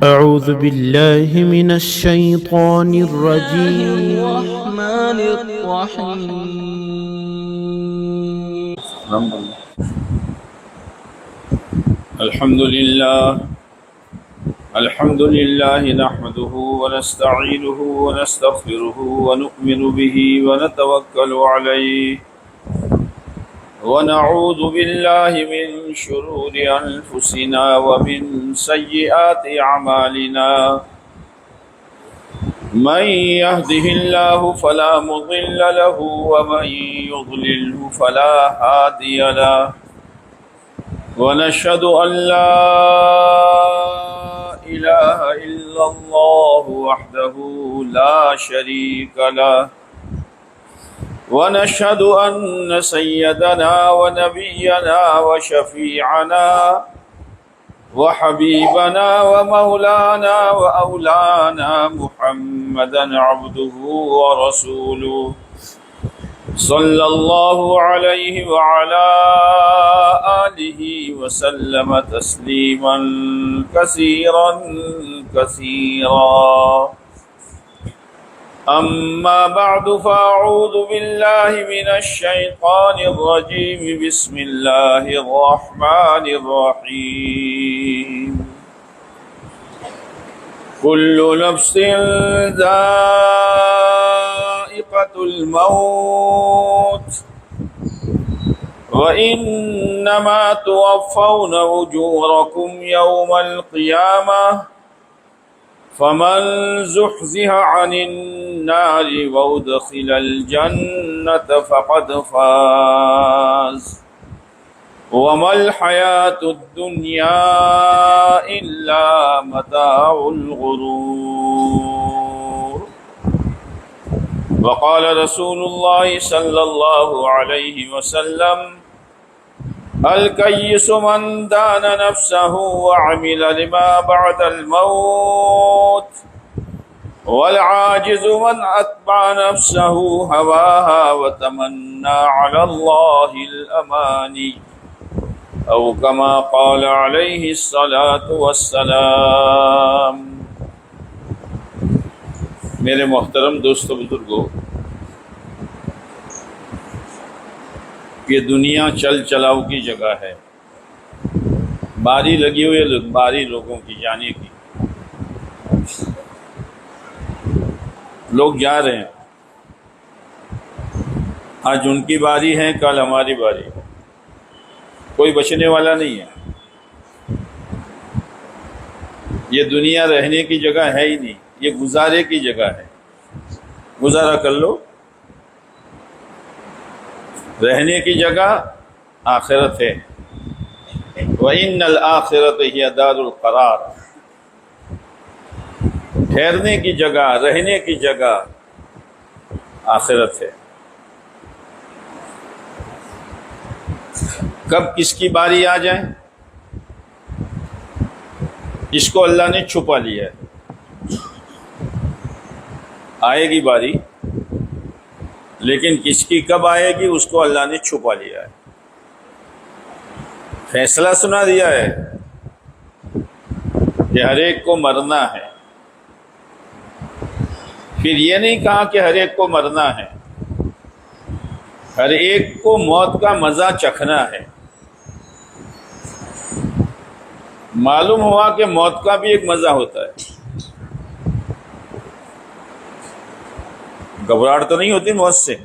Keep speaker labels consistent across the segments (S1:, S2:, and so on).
S1: أعوذ بالله من الشيطان الرجيم.
S2: الرحمن الرحيم.
S3: الحمد لله نحمده ونستعينه ونستغفره ونؤمن به ونتوكل عليه ونعوذ بالله من شرور أنفسنا ومن سيئات أعمالنا من يهده الله فلا مضل له ومن يضلله فلا هادي له ونشهد أن لا إله إلا الله وحده لا شريك له ونشهد أن سيدنا ونبينا وشفيعنا وحبيبنا ومولانا وأولانا محمدا عبده ورسوله صلى الله عليه وعلى آله وسلم تسليما كثيرا كثيرا. أما بعد فأعوذ بالله من الشيطان الرجيم. بسم الله الرحمن الرحيم. كل نفس ذائقة الموت وإنما توفون أجوركم يوم القيامة فمن زحزح عن النار وأدخل الجنة فقد فاز وما الحياة الدنيا إلا متاع الغرور. وقال رسول الله صلى الله عليه وسلم الكيس من دان نفسه وعمل لما بعد الموت والعاجز من أتبع نفسه هواها وتمنى على الله الأماني أو كما قال عليه الصلاة والسلام. میرے محترم دوستو بزرگو، یہ دنیا چل چلاؤ کی جگہ ہے. باری لگی ہوئی ہے باری لوگوں کی جانے کی. لوگ جا رہے ہیں، آج ان کی باری ہے، کل ہماری باری ہے. کوئی بچنے والا نہیں ہے. یہ دنیا رہنے کی جگہ ہے ہی نہیں، یہ گزارے کی جگہ ہے. گزارا کر لو. رہنے کی جگہ آخرت ہے. وَإِنَّ الْآخِرَةَ هِيَ دَارُ الْقَرَارِ. ٹھہرنے کی جگہ، رہنے کی جگہ آخرت ہے. کب کس کی باری آ جائے، اس کو اللہ نے چھپا لیا ہے. آئے گی باری، لیکن کس کی کب آئے گی اس کو اللہ نے چھپا لیا ہے. فیصلہ سنا دیا ہے کہ ہر ایک کو مرنا ہے. پھر یہ نہیں کہا کہ ہر ایک کو مرنا ہے، ہر ایک کو موت کا مزہ چکھنا ہے. معلوم ہوا کہ موت کا بھی ایک مزہ ہوتا ہے. گھبراہٹ تو نہیں ہوتی موت سے.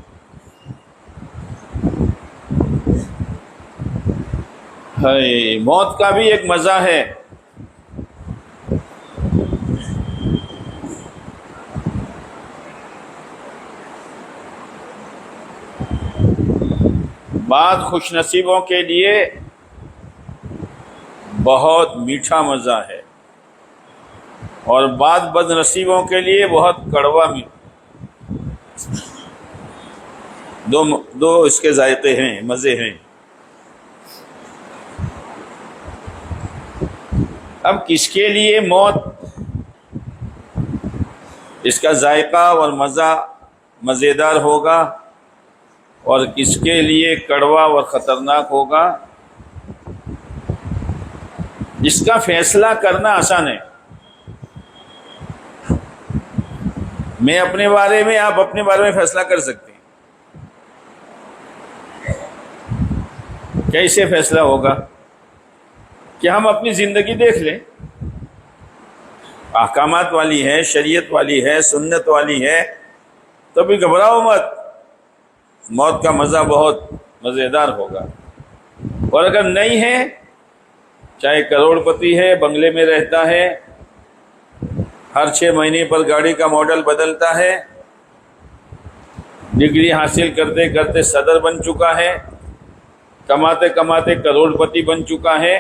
S3: موت کا بھی ایک مزہ ہے. بعض خوش نصیبوں کے لیے بہت میٹھا مزہ ہے، اور بعض بد نصیبوں کے لیے بہت کڑوا میٹھا. دو اس کے ذائقے ہیں، مزے ہیں. اب کس کے لیے موت، اس کا ذائقہ اور مزہ مزیدار ہوگا، اور کس کے لیے کڑوا اور خطرناک ہوگا، جس کا فیصلہ کرنا آسان ہے. میں اپنے بارے میں، آپ اپنے بارے میں فیصلہ کر سکتے ہیں. کیسے فیصلہ ہوگا؟ کہ ہم اپنی زندگی دیکھ لیں، احکامات والی ہے، شریعت والی ہے، سنت والی ہے، تو بھی گھبراؤ مت، موت کا مزہ بہت مزیدار ہوگا. اور اگر نہیں ہے، چاہے کروڑ پتی ہے، بنگلے میں رہتا ہے، ہر 6 مہینے پر گاڑی کا ماڈل بدلتا ہے، ڈگری حاصل کرتے کرتے صدر بن چکا ہے، کماتے کماتے کروڑ پتی بن چکا ہے،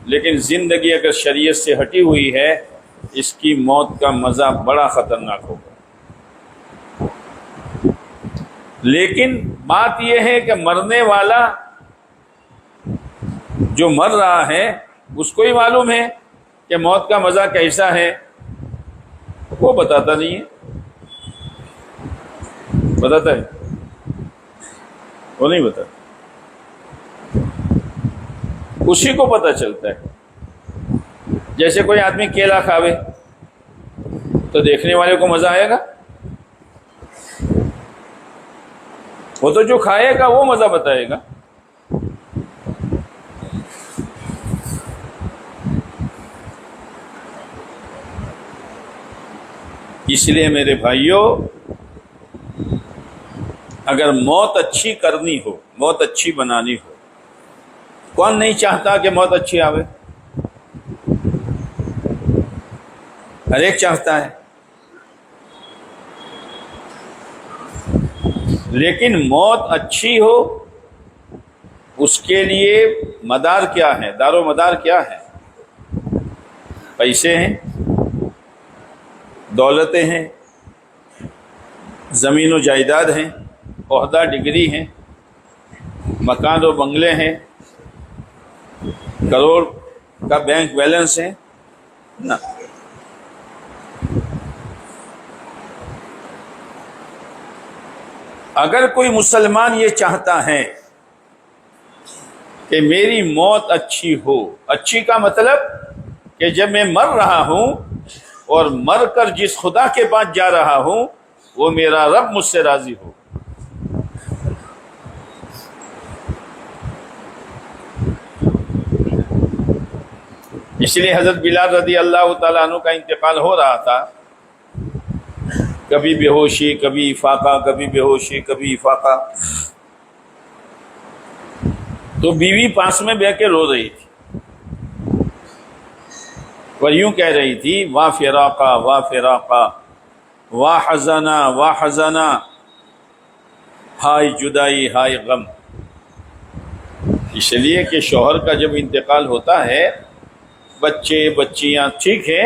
S3: لیکن زندگی اگر شریعت سے ہٹی ہوئی ہے، اس کی موت کا مزہ بڑا خطرناک ہوگا. لیکن بات یہ ہے کہ مرنے والا جو مر رہا ہے اس کو ہی معلوم ہے کہ موت کا مزہ کیسا ہے. وہ بتاتا نہیں ہے. بتاتا ہے؟ وہ نہیں بتاتا. اسی کو پتہ چلتا ہے. جیسے کوئی آدمی کیلا کھاوے تو دیکھنے والے کو مزہ آئے گا؟ وہ تو جو کھائے گا وہ مزہ بتائے گا. اس لیے میرے بھائیوں، اگر موت اچھی کرنی ہو، موت اچھی بنانی ہو، کون نہیں چاہتا کہ موت اچھی آوے؟ ہر ایک چاہتا ہے. لیکن موت اچھی ہو، اس کے لیے مدار کیا ہے، دار و مدار کیا ہے؟ پیسے ہیں، دولتیں ہیں، زمین و جائیداد ہیں، عہدہ ڈگری ہیں، مکان و بنگلے ہیں، کروڑ کا بینک بیلنس ہے نا. اگر کوئی مسلمان یہ چاہتا ہے کہ میری موت اچھی ہو، اچھی کا مطلب کہ جب میں مر رہا ہوں اور مر کر جس خدا کے پاس جا رہا ہوں وہ میرا رب مجھ سے راضی ہو. اس لیے حضرت بلال رضی اللہ تعالیٰ عنہ کا انتقال ہو رہا تھا. کبھی بے ہوشی، کبھی افاقہ، کبھی بے ہوشی، کبھی افاقہ. تو بیوی پاس میں بیٹھ کے رو رہی تھی اور یوں کہہ رہی تھی: واہ فراقہ، واہ فراقہ، واہ حزنا، واہ حزنا، ہائے جدائی، ہائے غم. اس لیے کہ شوہر کا جب انتقال ہوتا ہے، بچے بچیاں ٹھیک ہے،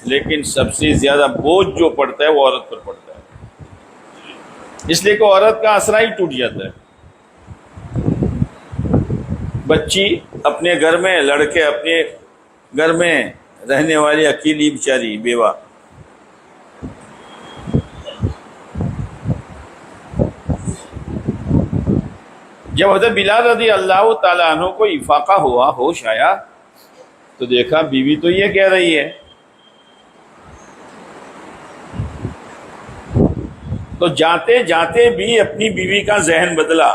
S3: لیکن سب سے زیادہ بوجھ جو پڑتا ہے وہ عورت پر پڑتا ہے. اس لیے کہ عورت کا آسرا ہی ٹوٹ جاتا ہے. بچی اپنے گھر میں، لڑکے اپنے گھر میں، رہنے والی اکیلی بیچاری بیوہ. جب حضرت بلال رضی اللہ تعالیٰ عنہ کو افاقہ ہوا، ہوش آیا، تو دیکھا بیوی تو یہ کہہ رہی ہے. تو جاتے جاتے بھی اپنی بیوی کا ذہن بدلا.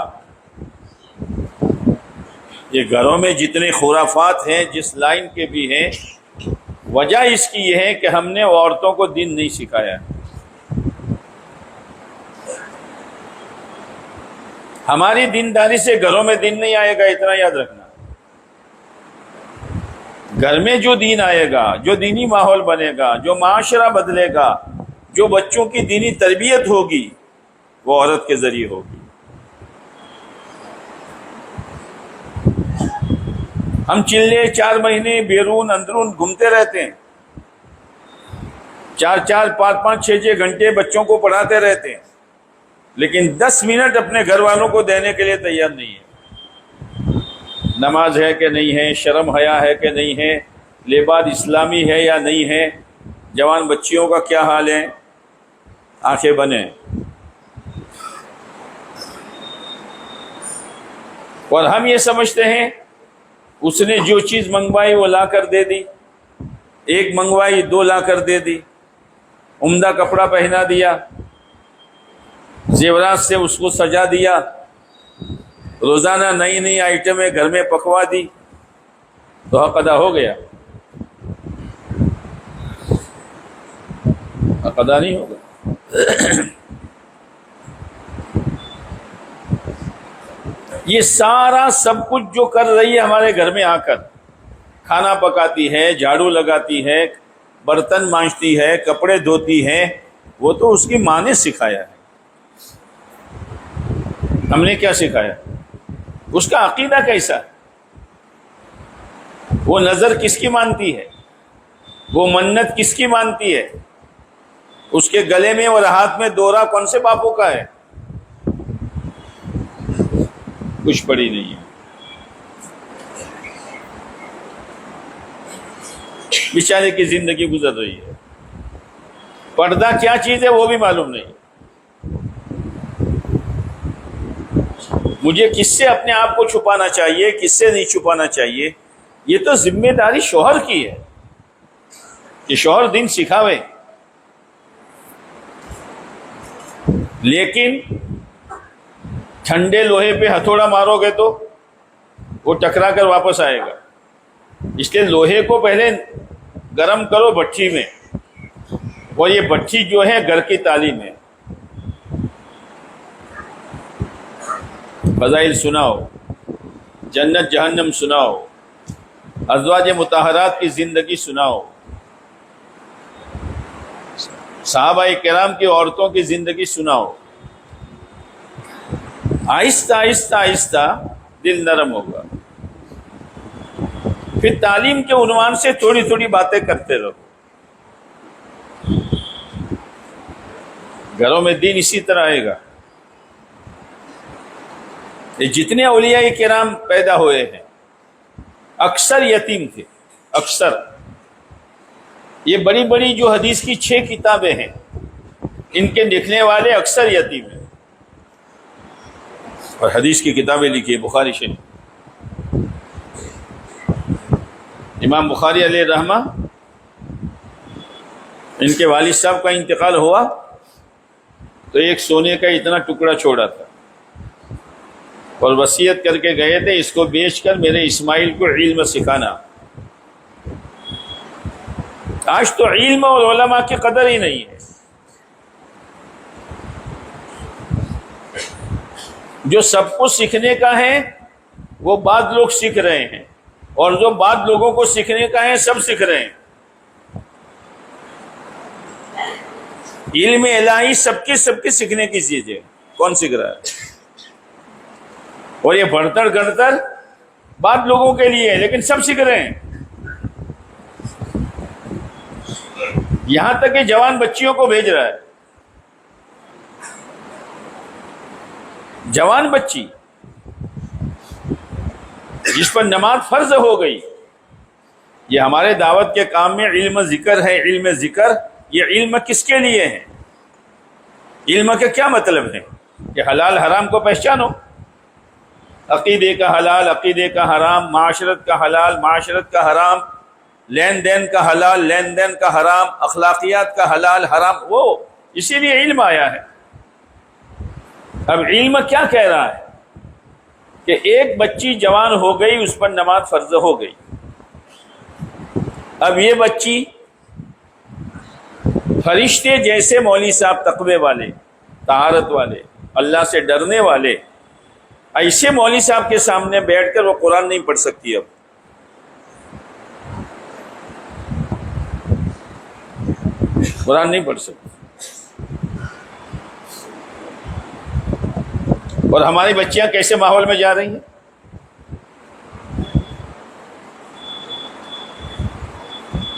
S3: یہ گھروں میں جتنے خرافات ہیں، جس لائن کے بھی ہیں، وجہ اس کی یہ ہے کہ ہم نے عورتوں کو دین نہیں سکھایا. ہماری دینداری سے گھروں میں دین نہیں آئے گا، اتنا یاد رکھنا. گھر میں جو دین آئے گا، جو دینی ماحول بنے گا، جو معاشرہ بدلے گا، جو بچوں کی دینی تربیت ہوگی، وہ عورت کے ذریعے ہوگی. ہم چلے 4 مہینے بیرون اندرون گھومتے رہتے ہیں، 4 5 6 گھنٹے بچوں کو پڑھاتے رہتے ہیں، لیکن 10 منٹ اپنے گھر والوں کو دینے کے لیے تیار نہیں ہے. نماز ہے کہ نہیں ہے، شرم حیا ہے کہ نہیں ہے، لباس اسلامی ہے یا نہیں ہے، جوان بچیوں کا کیا حال ہے، آنکھیں بنے. اور ہم یہ سمجھتے ہیں اس نے جو چیز منگوائی وہ لا کر دے دی، 1 منگوائی 2 لا کر دے دی، عمدہ کپڑا پہنا دیا، زیورات سے اس کو سجا دیا، روزانہ نئی نئی آئٹمیں گھر میں پکوا دی، تو حق ادا ہو گیا؟ حق ادا نہیں ہوگا۔ یہ سارا سب کچھ جو کر رہی ہے ہمارے گھر میں آ کر، کھانا پکاتی ہے، جھاڑو لگاتی ہے، برتن مانجتی ہے، کپڑے دھوتی ہے، وہ تو اس کی ماں نے سکھایا ہے۔ ہم نے کیا سکھایا؟ اس کا عقیدہ کیسا ہے؟ وہ نظر کس کی مانتی ہے؟ وہ منت کس کی مانتی ہے؟ اس کے گلے میں اور ہاتھ میں دورہ کون سے باپو کا ہے؟ کچھ پڑی نہیں ہے۔ بیچارے کی زندگی گزر رہی ہے، پردہ کیا چیز ہے وہ بھی معلوم نہیں۔ مجھے کس سے اپنے آپ کو چھپانا چاہیے، کس سے نہیں چھپانا چاہیے، یہ تو ذمہ داری شوہر کی ہے کہ شوہر دین سکھاوے۔ لیکن ٹھنڈے لوہے پہ ہتھوڑا مارو گے تو وہ ٹکرا کر واپس آئے گا، اس لیے لوہے کو پہلے گرم کرو بھٹی میں، اور یہ بھٹی جو ہے گھر کی تعلیم ہے۔ فضائل سناؤ، جنت جہنم سناؤ، ازواج مطہرات کی زندگی سناؤ، صحابہ کرام کی عورتوں کی زندگی سناؤ۔ آہستہ آہستہ آہستہ دل نرم ہوگا۔ پھر تعلیم کے عنوان سے تھوڑی تھوڑی باتیں کرتے رہو۔ گھروں میں دین اسی طرح آئے گا۔ یہ جتنے اولیاء کرام پیدا ہوئے ہیں اکثر یتیم تھے، اکثر۔ یہ بڑی بڑی جو حدیث کی 6 کتابیں ہیں، ان کے لکھنے والے اکثر یتیم ہیں، اور حدیث کی کتابیں لکھی بخاری شریف۔ امام بخاری علیہ رحمہ، ان کے والد صاحب کا انتقال ہوا تو ایک سونے کا اتنا ٹکڑا چھوڑا تھا، اور وصیت کر کے گئے تھے اس کو بیچ کر میرے اسماعیل کو علم سکھانا۔ آج تو علم اور علماء کی قدر ہی نہیں ہے۔ جو سب کو سیکھنے کا ہے وہ بعض لوگ سیکھ رہے ہیں، اور جو بعض لوگوں کو سیکھنے کا ہے سب سیکھ رہے ہیں۔ علم الہی سب کے سیکھنے کی چیز ہے، کون سیکھ رہا ہے؟ اور یہ بڑھتر گڑتر بعض لوگوں کے لیے ہے، لیکن سب سیکھ رہے ہیں۔ یہاں تک کہ جوان بچیوں کو بھیج رہا ہے۔ جوان بچی جس پر نماز فرض ہو گئی، یہ ہمارے دعوت کے کام میں علم ذکر ہے۔ علم ذکر، یہ علم کس کے لیے ہے؟ علم کا کیا مطلب ہے؟ کہ حلال حرام کو پہچانو، عقیدے کا حلال، عقیدے کا حرام، معاشرت کا حلال، معاشرت کا حرام، لین دین کا حلال، لین دین کا حرام، اخلاقیات کا حلال حرام، وہ اسی لیے علم آیا ہے۔ اب علم کیا کہہ رہا ہے؟ کہ ایک بچی جوان ہو گئی، اس پر نماز فرض ہو گئی۔ اب یہ بچی فرشتے جیسے مولوی صاحب تقوی والے، طہارت والے، اللہ سے ڈرنے والے، ایسے مولوی صاحب کے سامنے بیٹھ کر وہ قرآن نہیں پڑھ سکتی۔ اب قرآن نہیں پڑھ سکتی۔ اور ہماری بچیاں کیسے ماحول میں جا رہی ہیں؟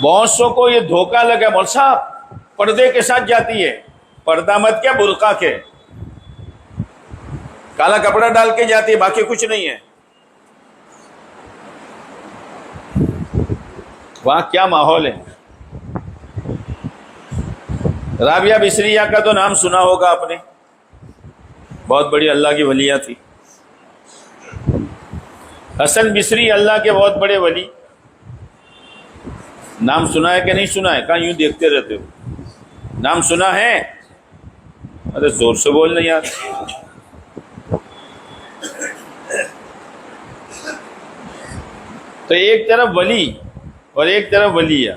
S3: بہت سو کو یہ دھوکہ لگا، مول صاحب پردے کے ساتھ جاتی ہے، پردہ مت کیا، برقع کے، کالا کپڑا ڈال کے جاتی ہے، باقی کچھ نہیں ہے۔ وہاں کیا ماحول ہے؟ رابعہ بصریہ کا تو نام سنا ہوگا آپ نے، بہت بڑی اللہ کی ولیہ تھی۔ حسن بصری اللہ کے بہت بڑے ولی، نام سنا ہے کہ نہیں سنا ہے؟ کہاں یوں دیکھتے رہتے ہو؟ نام سنا ہے؟ ارے زور سے بولنا یار. تو ایک طرف ولی اور ایک طرف ولیہ.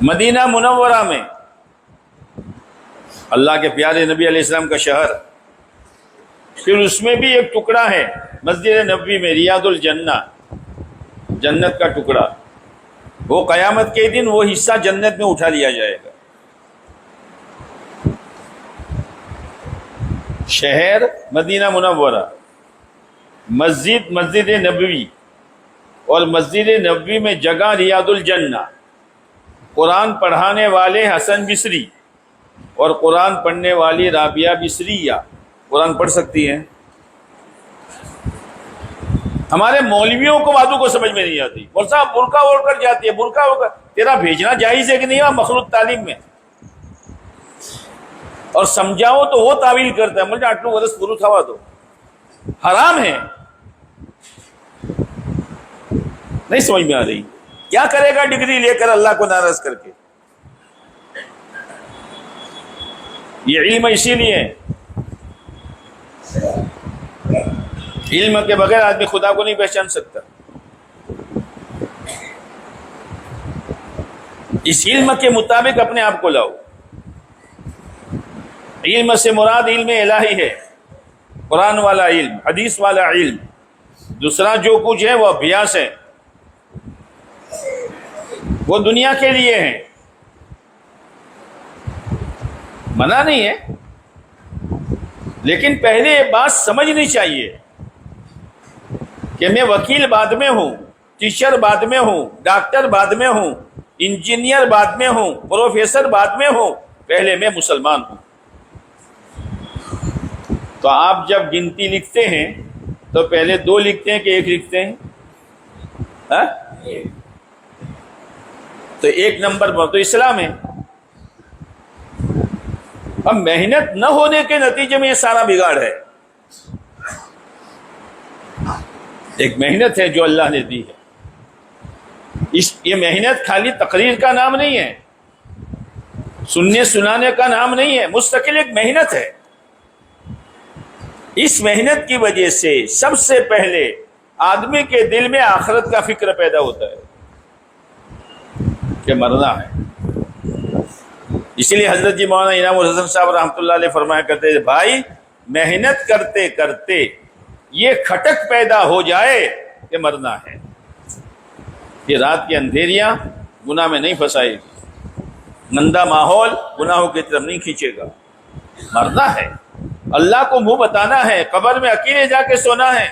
S3: مدینہ منورہ میں اللہ کے پیارے نبی علیہ السلام کا شہر، پھر اس میں بھی ایک ٹکڑا ہے مسجد نبوی میں، ریاض الجنہ، جنت کا ٹکڑا. وہ قیامت کے دن وہ حصہ جنت میں اٹھا لیا جائے گا. شہر مدینہ منورہ، مسجد نبوی، اور مسجد نبوی میں جگہ ریاض الجنہ. قرآن پڑھانے والے حسن بصری اور قرآن پڑھنے والی رابعہ بصریہ قرآن پڑھ سکتی ہیں. ہمارے مولویوں کو باتوں کو سمجھ میں نہیں آتی. اور صاحب برقع اوڑھ کر جاتی ہے، برقع اوڑھ کر تیرا بھیجنا جائز ہے کہ نہیں مخلوط تعلیم میں؟ اور سمجھاؤ تو وہ تعویل کرتا ہے، مجھے 8 برس پورو تھا تو حرام ہے. نہیں سمجھ میں آ رہی. کیا کرے گا ڈگری لے کر اللہ کو ناراض کر کے؟ یہ علم اسی لیے، علم کے بغیر آدمی خدا کو نہیں پہچان سکتا. اس علم کے مطابق اپنے آپ کو لاؤ. علم سے مراد علم الہی ہے، قرآن والا علم، حدیث والا علم. دوسرا جو کچھ ہے وہ ابھیاس ہے، وہ دنیا کے لیے ہیں. منع نہیں ہے، لیکن پہلے یہ بات سمجھنی چاہیے کہ میں وکیل بعد میں ہوں، ٹیچر بعد میں ہوں، ڈاکٹر بعد میں ہوں، انجینئر بعد میں ہوں، پروفیسر بعد میں ہوں، پہلے میں مسلمان ہوں. تو آپ جب گنتی لکھتے ہیں تو پہلے 2 لکھتے ہیں کہ 1 لکھتے ہیں؟ تو 1 نمبر پر تو اسلام ہے. اب محنت نہ ہونے کے نتیجے میں یہ سارا بگاڑ ہے. ایک محنت ہے جو اللہ نے دی ہے. یہ محنت خالی تقریر کا نام نہیں ہے، سننے سنانے کا نام نہیں ہے، مستقل ایک محنت ہے. اس محنت کی وجہ سے سب سے پہلے آدمی کے دل میں آخرت کا فکر پیدا ہوتا ہے کہ مرنا ہے. اسی لیے حضرت جی مولانا انعام الحسن صاحب رحمۃ اللہ علیہ فرمایا کرتے تھے، بھائی محنت کرتے کرتے یہ کھٹک پیدا ہو جائے کہ مرنا ہے. یہ رات کی اندھیریاں گناہ میں نہیں پھنسائے گی، گندا ماحول گناہوں کی طرف نہیں کھینچے گا. مرنا ہے، اللہ کو منہ بتانا ہے، قبر میں اکیلے جا کے سونا ہے.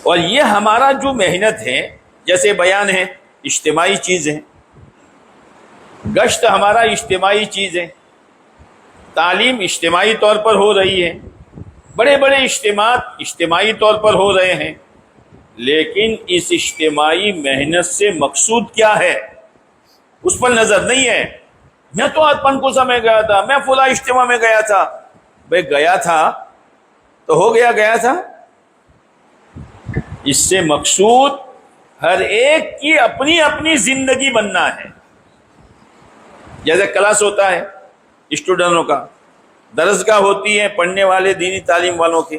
S3: اور یہ ہمارا جو محنت ہے، جیسے بیان ہے اجتماعی چیز ہے، گشت ہمارا اجتماعی چیز ہے، تعلیم اجتماعی طور پر ہو رہی ہے، بڑے بڑے اجتماعات اجتماعی طور پر ہو رہے ہیں. لیکن اس اجتماعی محنت سے مقصود کیا ہے اس پر نظر نہیں ہے. میں تو آج پنکوسا میں گیا تھا، میں فلاں اجتماع میں گیا تھا. بھائی گیا تھا تو ہو گیا، گیا تھا. اس سے مقصود ہر ایک کی اپنی اپنی زندگی بننا ہے. جیسے کلاس ہوتا ہے اسٹوڈنٹوں کا، درسگاہ ہوتی ہے پڑھنے والے دینی تعلیم والوں کی.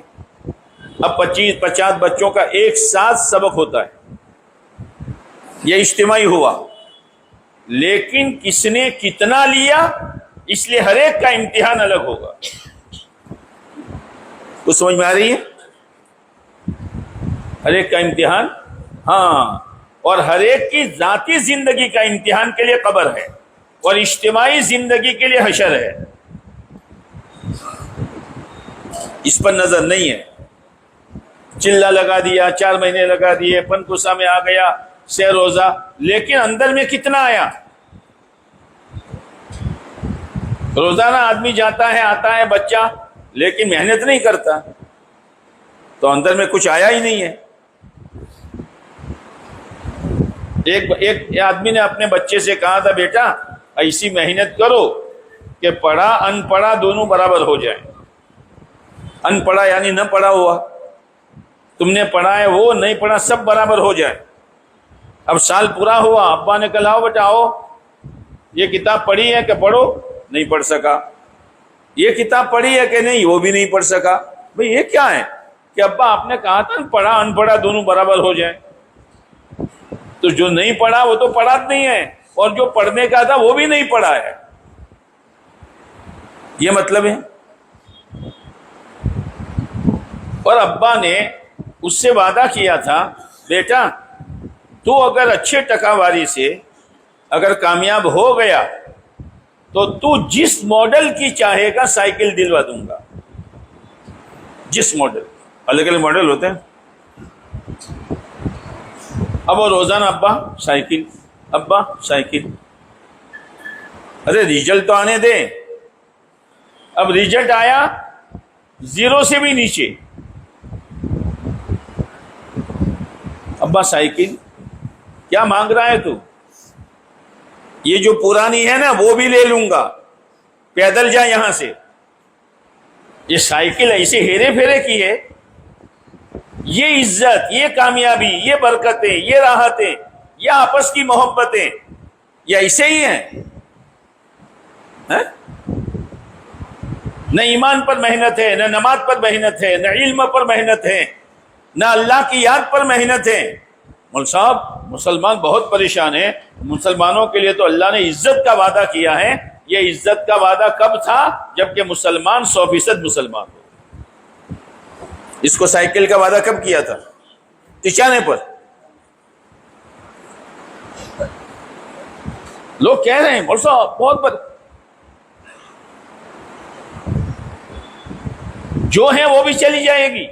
S3: اب 25-50 بچوں کا ایک ساتھ سبق ہوتا ہے، یہ اجتماعی ہوا. لیکن کس نے کتنا لیا اس لیے ہر ایک کا امتحان الگ ہوگا. کچھ سمجھ میں آ رہی ہے؟ ہر ایک کا امتحان، ہاں. اور ہر ایک کی ذاتی زندگی کا امتحان کے لیے قبر ہے، اور اجتماعی زندگی کے لیے حشر ہے. اس پر نظر نہیں ہے. چلہ لگا دیا، 4 مہینے لگا دیے، پنکوسا میں آ گیا، سے روزہ، لیکن اندر میں کتنا آیا؟ روزانہ آدمی جاتا ہے آتا ہے بچہ، لیکن محنت نہیں کرتا تو اندر میں کچھ آیا ہی نہیں ہے. ایک آدمی نے اپنے بچے سے کہا تھا، بیٹا ایسی محنت کرو کہ پڑھا ان پڑھا دونوں برابر ہو جائیں. ان پڑھا یعنی نہ پڑھا ہوا، تم نے پڑھا ہے وہ نہیں پڑھا، سب برابر ہو جائے. اب سال پورا ہوا، ابا نے کہا لاؤ بیٹا آؤ، یہ کتاب پڑھی ہے کہ پڑھو، نہیں پڑھ سکا۔ یہ کتاب پڑھی ہے کہ نہیں، وہ بھی نہیں پڑھ سکا۔ بھئی یہ کیا ہے کہ ابا آپ نے کہا تھا پڑھا ان پڑھا دونوں برابر ہو جائیں، تو جو نہیں پڑھا وہ تو پڑھا نہیں ہے، اور جو پڑھنے کا تھا وہ بھی نہیں پڑھا ہے، یہ مطلب ہے۔ اور ابا نے اس سے وعدہ کیا تھا بیٹا تو اگر اچھے ٹکاواری سے اگر کامیاب ہو گیا تو تو جس ماڈل کی چاہے گا سائیکل دلوا دوں گا، جس ماڈل، الگ الگ ماڈل ہوتے ہیں۔ اب وہ روزانہ ابا سائیکل، ابا سائیکل، ارے ریزلٹ تو آنے دے۔ اب ریزلٹ آیا 0 سے بھی نیچے، ابا سائیکل، کیا مانگ رہا ہے تو؟ یہ جو پرانی ہے نا وہ بھی لے لوں گا، پیدل جا یہاں سے۔ یہ سائیکل ایسے ہیرے پھیرے کی ہے، یہ عزت، یہ کامیابی، یہ برکتیں، یہ راحتیں، یہ آپس کی محبتیں، یہ ایسے ہی ہیں؟ نہ ایمان پر محنت ہے، نہ نماز پر محنت ہے، نہ علم پر محنت ہے، نہ اللہ کی یاد پر محنت ہے۔ مول صاحب مسلمان بہت پریشان ہیں، مسلمانوں کے لیے تو اللہ نے عزت کا وعدہ کیا ہے۔ یہ عزت کا وعدہ کب تھا؟ جبکہ مسلمان 100% مسلمان ہو۔ اس کو سائیکل کا وعدہ کب کیا تھا؟ ٹچانے پر۔ لوگ کہہ رہے ہیں مول صاحب بہت جو ہے وہ بھی چلی جائے گی۔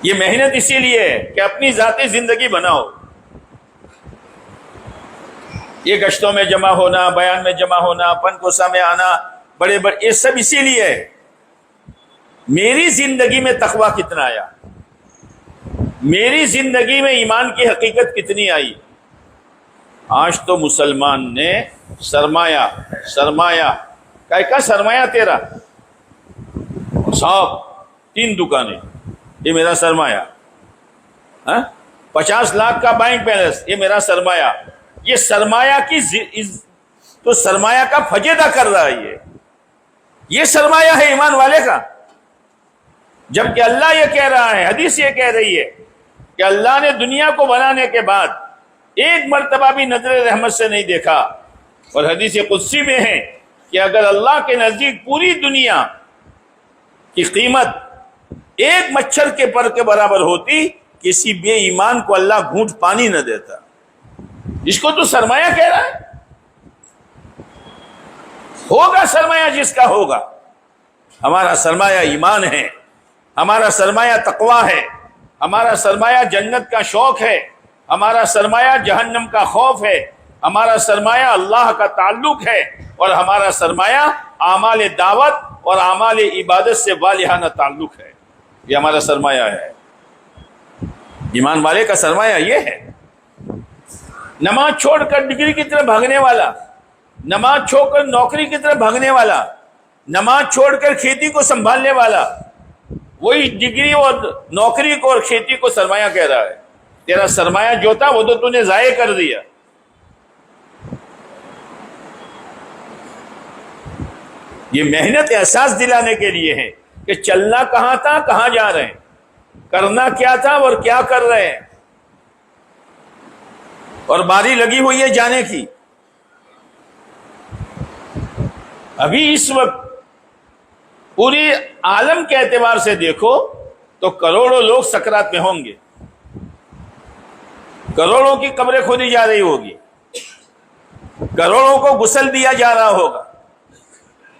S3: یہ محنت اسی لیے ہے کہ اپنی ذاتی زندگی بناؤ۔ یہ گشتوں میں جمع ہونا، بیان میں جمع ہونا، پن کوسا میں آنا، بڑے بڑے، یہ سب اسی لیے ہے۔ میری زندگی میں تقویٰ کتنا آیا، میری زندگی میں ایمان کی حقیقت کتنی آئی۔ آج تو مسلمان نے سرمایہ کا سرمایہ تیرا صاحب 3 دکانیں، یہ میرا سرمایہ، 50 لاکھ کا بینک بیلنس، یہ میرا سرمایہ۔ یہ سرمایہ کی تو سرمایہ کا فجیدہ کر رہا ہے، یہ سرمایہ ہے ایمان والے کا۔ جبکہ اللہ یہ کہہ رہا ہے، حدیث یہ کہہ رہی ہے کہ اللہ نے دنیا کو بنانے کے بعد ایک مرتبہ بھی نظر رحمت سے نہیں دیکھا، اور حدیث قدسی میں ہے کہ اگر اللہ کے نزدیک پوری دنیا کی قیمت ایک مچھر کے پر کے برابر ہوتی، کسی بے ایمان کو اللہ گھونٹ پانی نہ دیتا۔ اس کو تو سرمایہ کہہ رہا ہے۔ ہوگا سرمایہ جس کا ہوگا، ہمارا سرمایہ ایمان ہے، ہمارا سرمایہ تقویٰ ہے، ہمارا سرمایہ جنت کا شوق ہے، ہمارا سرمایہ جہنم کا خوف ہے، ہمارا سرمایہ اللہ کا تعلق ہے، اور ہمارا سرمایہ اعمال دعوت اور اعمال عبادت سے والہانہ تعلق ہے۔ یہ ہمارا سرمایہ ہے، ایمان والے کا سرمایہ یہ ہے۔ نماز چھوڑ کر ڈگری کی طرف بھاگنے والا، نماز چھوڑ کر نوکری کی طرف بھاگنے والا، نماز چھوڑ کر کھیتی کو سنبھالنے والا، وہی ڈگری اور نوکری کو اور کھیتی کو سرمایہ کہہ رہا ہے۔ تیرا سرمایہ جو تھا وہ تو نے ضائع کر دیا۔ یہ محنت احساس دلانے کے لیے ہے کہ چلنا کہاں تھا، کہاں جا رہے ہیں، کرنا کیا تھا اور کیا کر رہے ہیں، اور باری لگی ہوئی ہے جانے کی۔ ابھی اس وقت پوری عالم کے اعتبار سے دیکھو تو کروڑوں لوگ سکرات میں ہوں گے، کروڑوں کی قبریں کھودی جا رہی ہوگی، کروڑوں کو غسل دیا جا رہا ہوگا،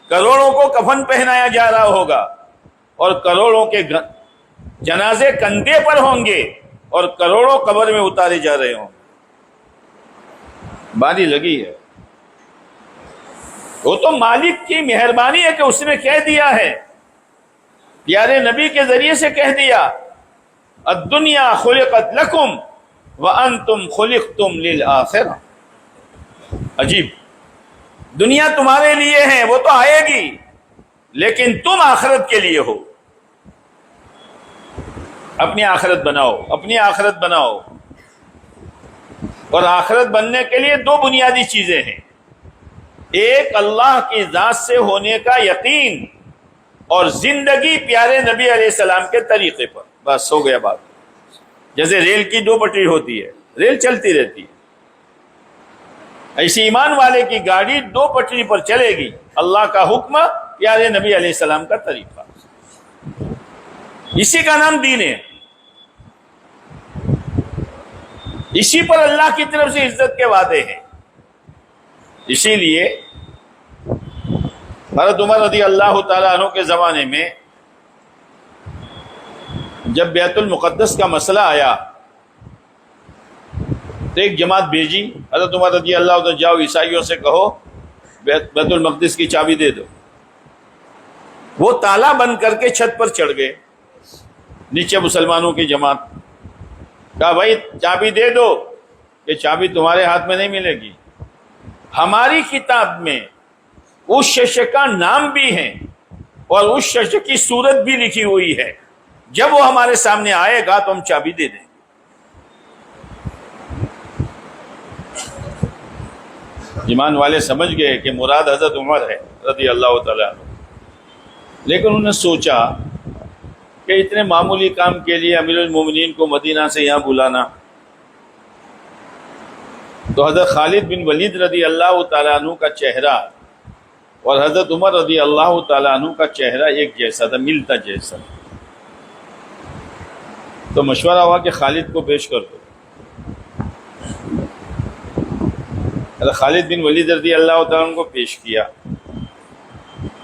S3: کروڑوں کو کفن پہنایا جا رہا ہوگا، اور کروڑوں کے جنازے کندھے پر ہوں گے، اور کروڑوں قبر میں اتارے جا رہے ہوں گے۔ باری لگی ہے، وہ تو مالک کی مہربانی ہے کہ اس نے کہہ دیا ہے، پیارے نبی کے ذریعے سے کہہ دیا، الدنیا خلقت لکم وانتم خلقتم للآخرہ۔ عجیب، دنیا تمہارے لیے ہے، وہ تو آئے گی، لیکن تم آخرت کے لیے ہو۔ اپنی آخرت بناؤ، اپنی آخرت بناؤ. اور آخرت بننے کے لیے دو بنیادی چیزیں ہیں، ایک اللہ کی ذات سے ہونے کا یقین اور زندگی پیارے نبی علیہ السلام کے طریقے پر. بس ہو گیا بات. جیسے ریل کی دو پٹری ہوتی ہے، ریل چلتی رہتی ہے، ایسی ایمان والے کی گاڑی دو پٹری پر چلے گی، اللہ کا حکم، پیارے نبی علیہ السلام کا طریقہ. اسی کا نام دین ہے، اسی پر اللہ کی طرف سے عزت کے وعدے ہیں. اسی لیے حضرت عمر رضی اللہ تعالیٰ عنہ کے زمانے میں جب بیت المقدس کا مسئلہ آیا تو ایک جماعت بھیجی. حضرت عمر رضی اللہ عنہ، جاؤ عیسائیوں سے کہو بیت المقدس کی چابی دے دو. وہ تالا بند کر کے چھت پر چڑھ گئے. نیچے مسلمانوں کی جماعت کہا بھائی چابی دے دو. کہ چابی تمہارے ہاتھ میں نہیں ملے گی، ہماری کتاب میں اس شخص کا نام بھی ہے اور اس شخص کی صورت بھی لکھی ہوئی ہے، جب وہ ہمارے سامنے آئے گا تو ہم چابی دے دیں. ایمان والے سمجھ گئے کہ مراد حضرت عمر ہے رضی اللہ تعالیٰ عنہ. لیکن انہوں نے سوچا کہ اتنے معمولی کام کے لیے امیر المومنین کو مدینہ سے یہاں بلانا، تو حضرت خالد بن ولید رضی اللہ تعالیٰ عنہ کا چہرہ اور حضرت عمر رضی اللہ تعالیٰ عنہ کا چہرہ ایک جیسا تھا، ملتا جیسا. تو مشورہ ہوا کہ خالد کو پیش کر دو. حضرت خالد بن ولید رضی اللہ تعالیٰ عنہ کو پیش کیا.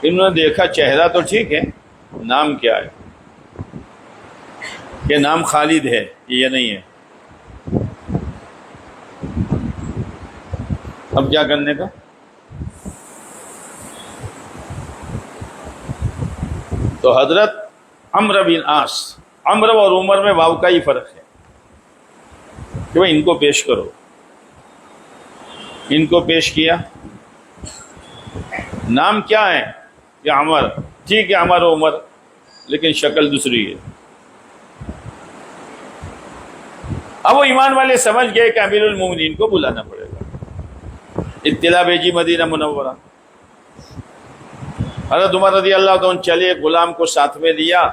S3: انہوں نے دیکھا چہرہ تو ٹھیک ہے، نام کیا ہے؟ کہ نام خالد ہے، یہ نہیں ہے. اب کیا کرنے کا؟ تو حضرت عمرو بن عاص، عمرو اور عمر میں واو کا ہی فرق ہے، کہ بھائی ان کو پیش کرو. ان کو پیش کیا. نام کیا ہے؟ کہ عمر. ٹھیک ہے عمر و عمر، لیکن شکل دوسری ہے. اب وہ ایمان والے سمجھ گئے کہ امیر المومنین کو بلانا پڑے گا. اطلاع بھیجی مدینہ منورہ. حضرت عمر رضی اللہ عنہ چلے، غلام کو ساتھ میں لیا.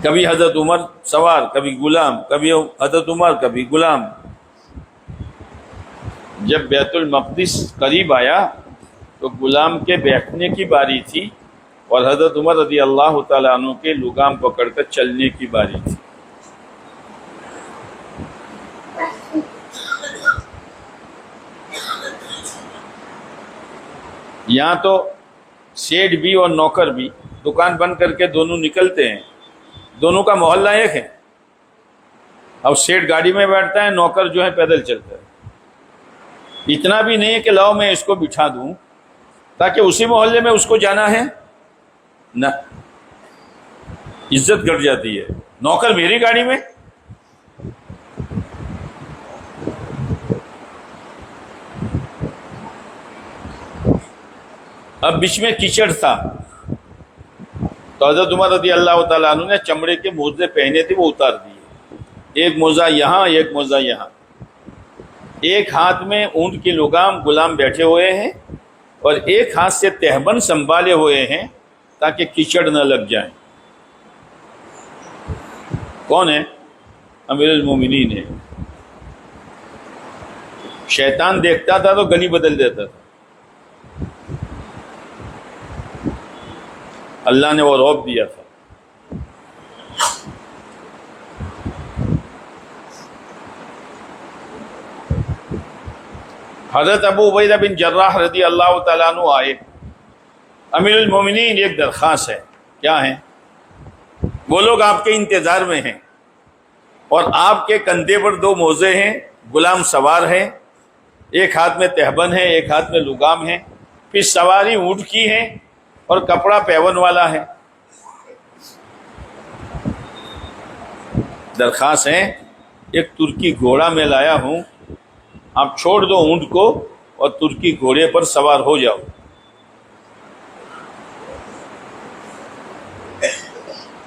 S3: کبھی حضرت عمر سوار، کبھی غلام، کبھی حضرت عمر، کبھی غلام. جب بیت المقدس قریب آیا تو غلام کے بیٹھنے کی باری تھی اور حضرت عمر رضی اللہ تعالیٰ عنہ کے لگام پکڑ کر چلنے کی باری تھی. یہاں تو سیٹ بھی اور نوکر بھی دکان بند کر کے دونوں نکلتے ہیں، دونوں کا محلہ ایک ہے. اب سیٹ گاڑی میں بیٹھتا ہے، نوکر جو ہے پیدل چلتا ہے. اتنا بھی نہیں ہے کہ لاؤ میں اس کو بٹھا دوں تاکہ اسی محلے میں اس کو جانا ہے، نہ، عزت گھٹ جاتی ہے. نوکر میری گاڑی میں. اب بیچ میں کیچڑ تھا تو حضرت عمر رضی اللہ تعالیٰ عنہ نے چمڑے کے موزے پہنے تھے وہ اتار دیے. ایک موزہ یہاں، ایک موزہ یہاں. ایک ہاتھ میں اونٹ کی لگام غلام بیٹھے ہوئے ہیں اور ایک ہاتھ سے تہبند سنبھالے ہوئے ہیں تاکہ کیچڑ نہ لگ جائیں. کون ہے؟ امیر المومنین ہے. شیطان دیکھتا تھا تو گلی بدل دیتا تھا. اللہ نے وہ رعب دیا تھا. حضرت ابو عبیدہ بن جراح رضی اللہ تعالیٰ عنہ آئے. امیر المومنین ایک درخواست ہے. کیا ہے؟ وہ لوگ آپ کے انتظار میں ہیں اور آپ کے کندھے پر دو موزے ہیں، غلام سوار ہیں، ایک ہاتھ میں تہبند ہے، ایک ہاتھ میں لگام ہے، پھر سواری اونٹ کی ہے اور کپڑا پیون والا ہے. درخواست ہے ایک ترکی گھوڑا میں لایا ہوں، آپ چھوڑ دو اونٹ کو اور ترکی گھوڑے پر سوار ہو جاؤ.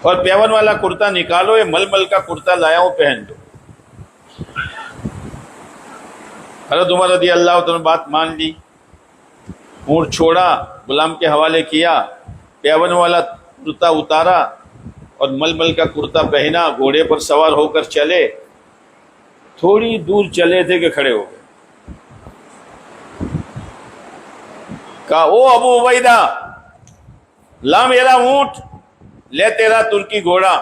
S3: اور پیون والا کرتا نکالو، یہ مل کا کرتا لایا ہوں پہن دو۔ حضرت عمر رضی اللہ عنہ نے بات مان لی، اونٹ چھوڑا، غلام کے حوالے کیا، پیون والا کرتا اتارا اور مل کا کرتا پہنا، گھوڑے پر سوار ہو کر چلے۔ تھوڑی دور چلے تھے کہ کھڑے ہو گئے، کہا او ابو عبیدہ، لا میرا اونٹ، لے تیرا ترکی گھوڑا،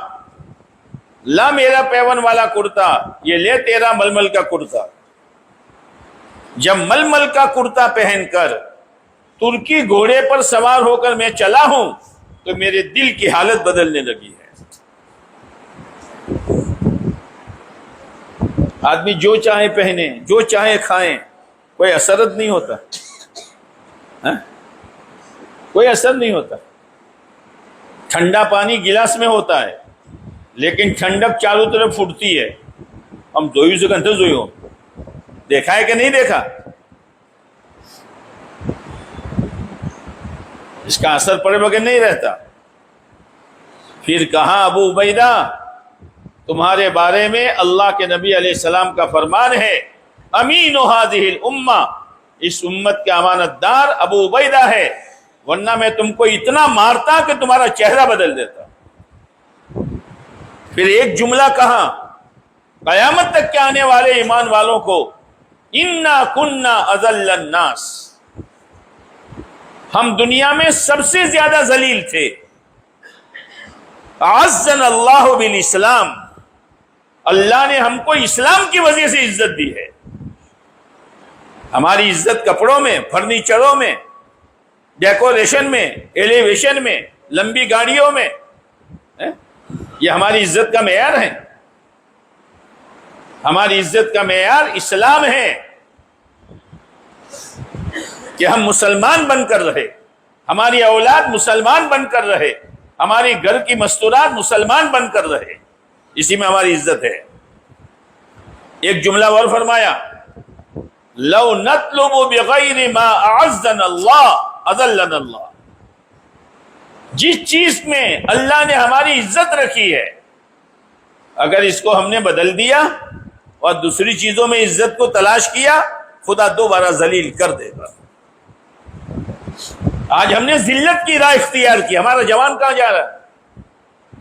S3: لا میرا پیون والا کرتا، یہ لے تیرا مل کا کرتا۔ جب مل کا کرتا پہن کر ترکی گھوڑے پر سوار ہو کر میں چلا ہوں تو میرے دل کی حالت بدلنے لگی ہے۔ آدمی جو چاہے پہنے، جو چاہے کھائیں، کوئی اثرت نہیں ہوتا، کوئی اثر نہیں ہوتا۔ ٹھنڈا پانی گلاس میں ہوتا ہے لیکن ٹھنڈک چاروں طرف پھوٹتی ہے۔ ہم زویو سے گندے زویو دیکھا ہے کہ نہیں دیکھا؟ اس کا اثر پڑے بغیر نہیں رہتا۔ پھر کہا ابو عبیدہ، تمہارے بارے میں اللہ کے نبی علیہ السلام کا فرمان ہے، امین هذه الامہ، اس امت کے امانت دار ابو عبیدہ ہے، ورنہ میں تم کو اتنا مارتا کہ تمہارا چہرہ بدل دیتا۔ پھر ایک جملہ کہا، قیامت تک کے آنے والے ایمان والوں کو، انا کننا اذل الناس، ہم دنیا میں سب سے زیادہ ذلیل تھے، اعزنا اللہ بالاسلام، اللہ نے ہم کو اسلام کی وجہ سے عزت دی ہے۔ ہماری عزت کپڑوں میں، فرنیچروں میں، ڈیکوریشن میں، ایلیویشن میں، لمبی گاڑیوں میں، یہ ہماری عزت کا معیار ہے؟ ہماری عزت کا معیار اسلام ہے کہ ہم مسلمان بن کر رہے، ہماری اولاد مسلمان بن کر رہے، ہماری گھر کی مستورات مسلمان بن کر رہے، اسی میں ہماری عزت ہے۔ ایک جملہ اور فرمایا، لو نطلب بغیر ما اعزنا اللہ اذلنا اللہ، جس چیز میں اللہ نے ہماری عزت رکھی ہے اگر اس کو ہم نے بدل دیا اور دوسری چیزوں میں عزت کو تلاش کیا، خدا دوبارہ ذلیل کر دے گا۔ آج ہم نے ذلت کی راہ اختیار کی، ہمارا جوان کہاں جا رہا ہے؟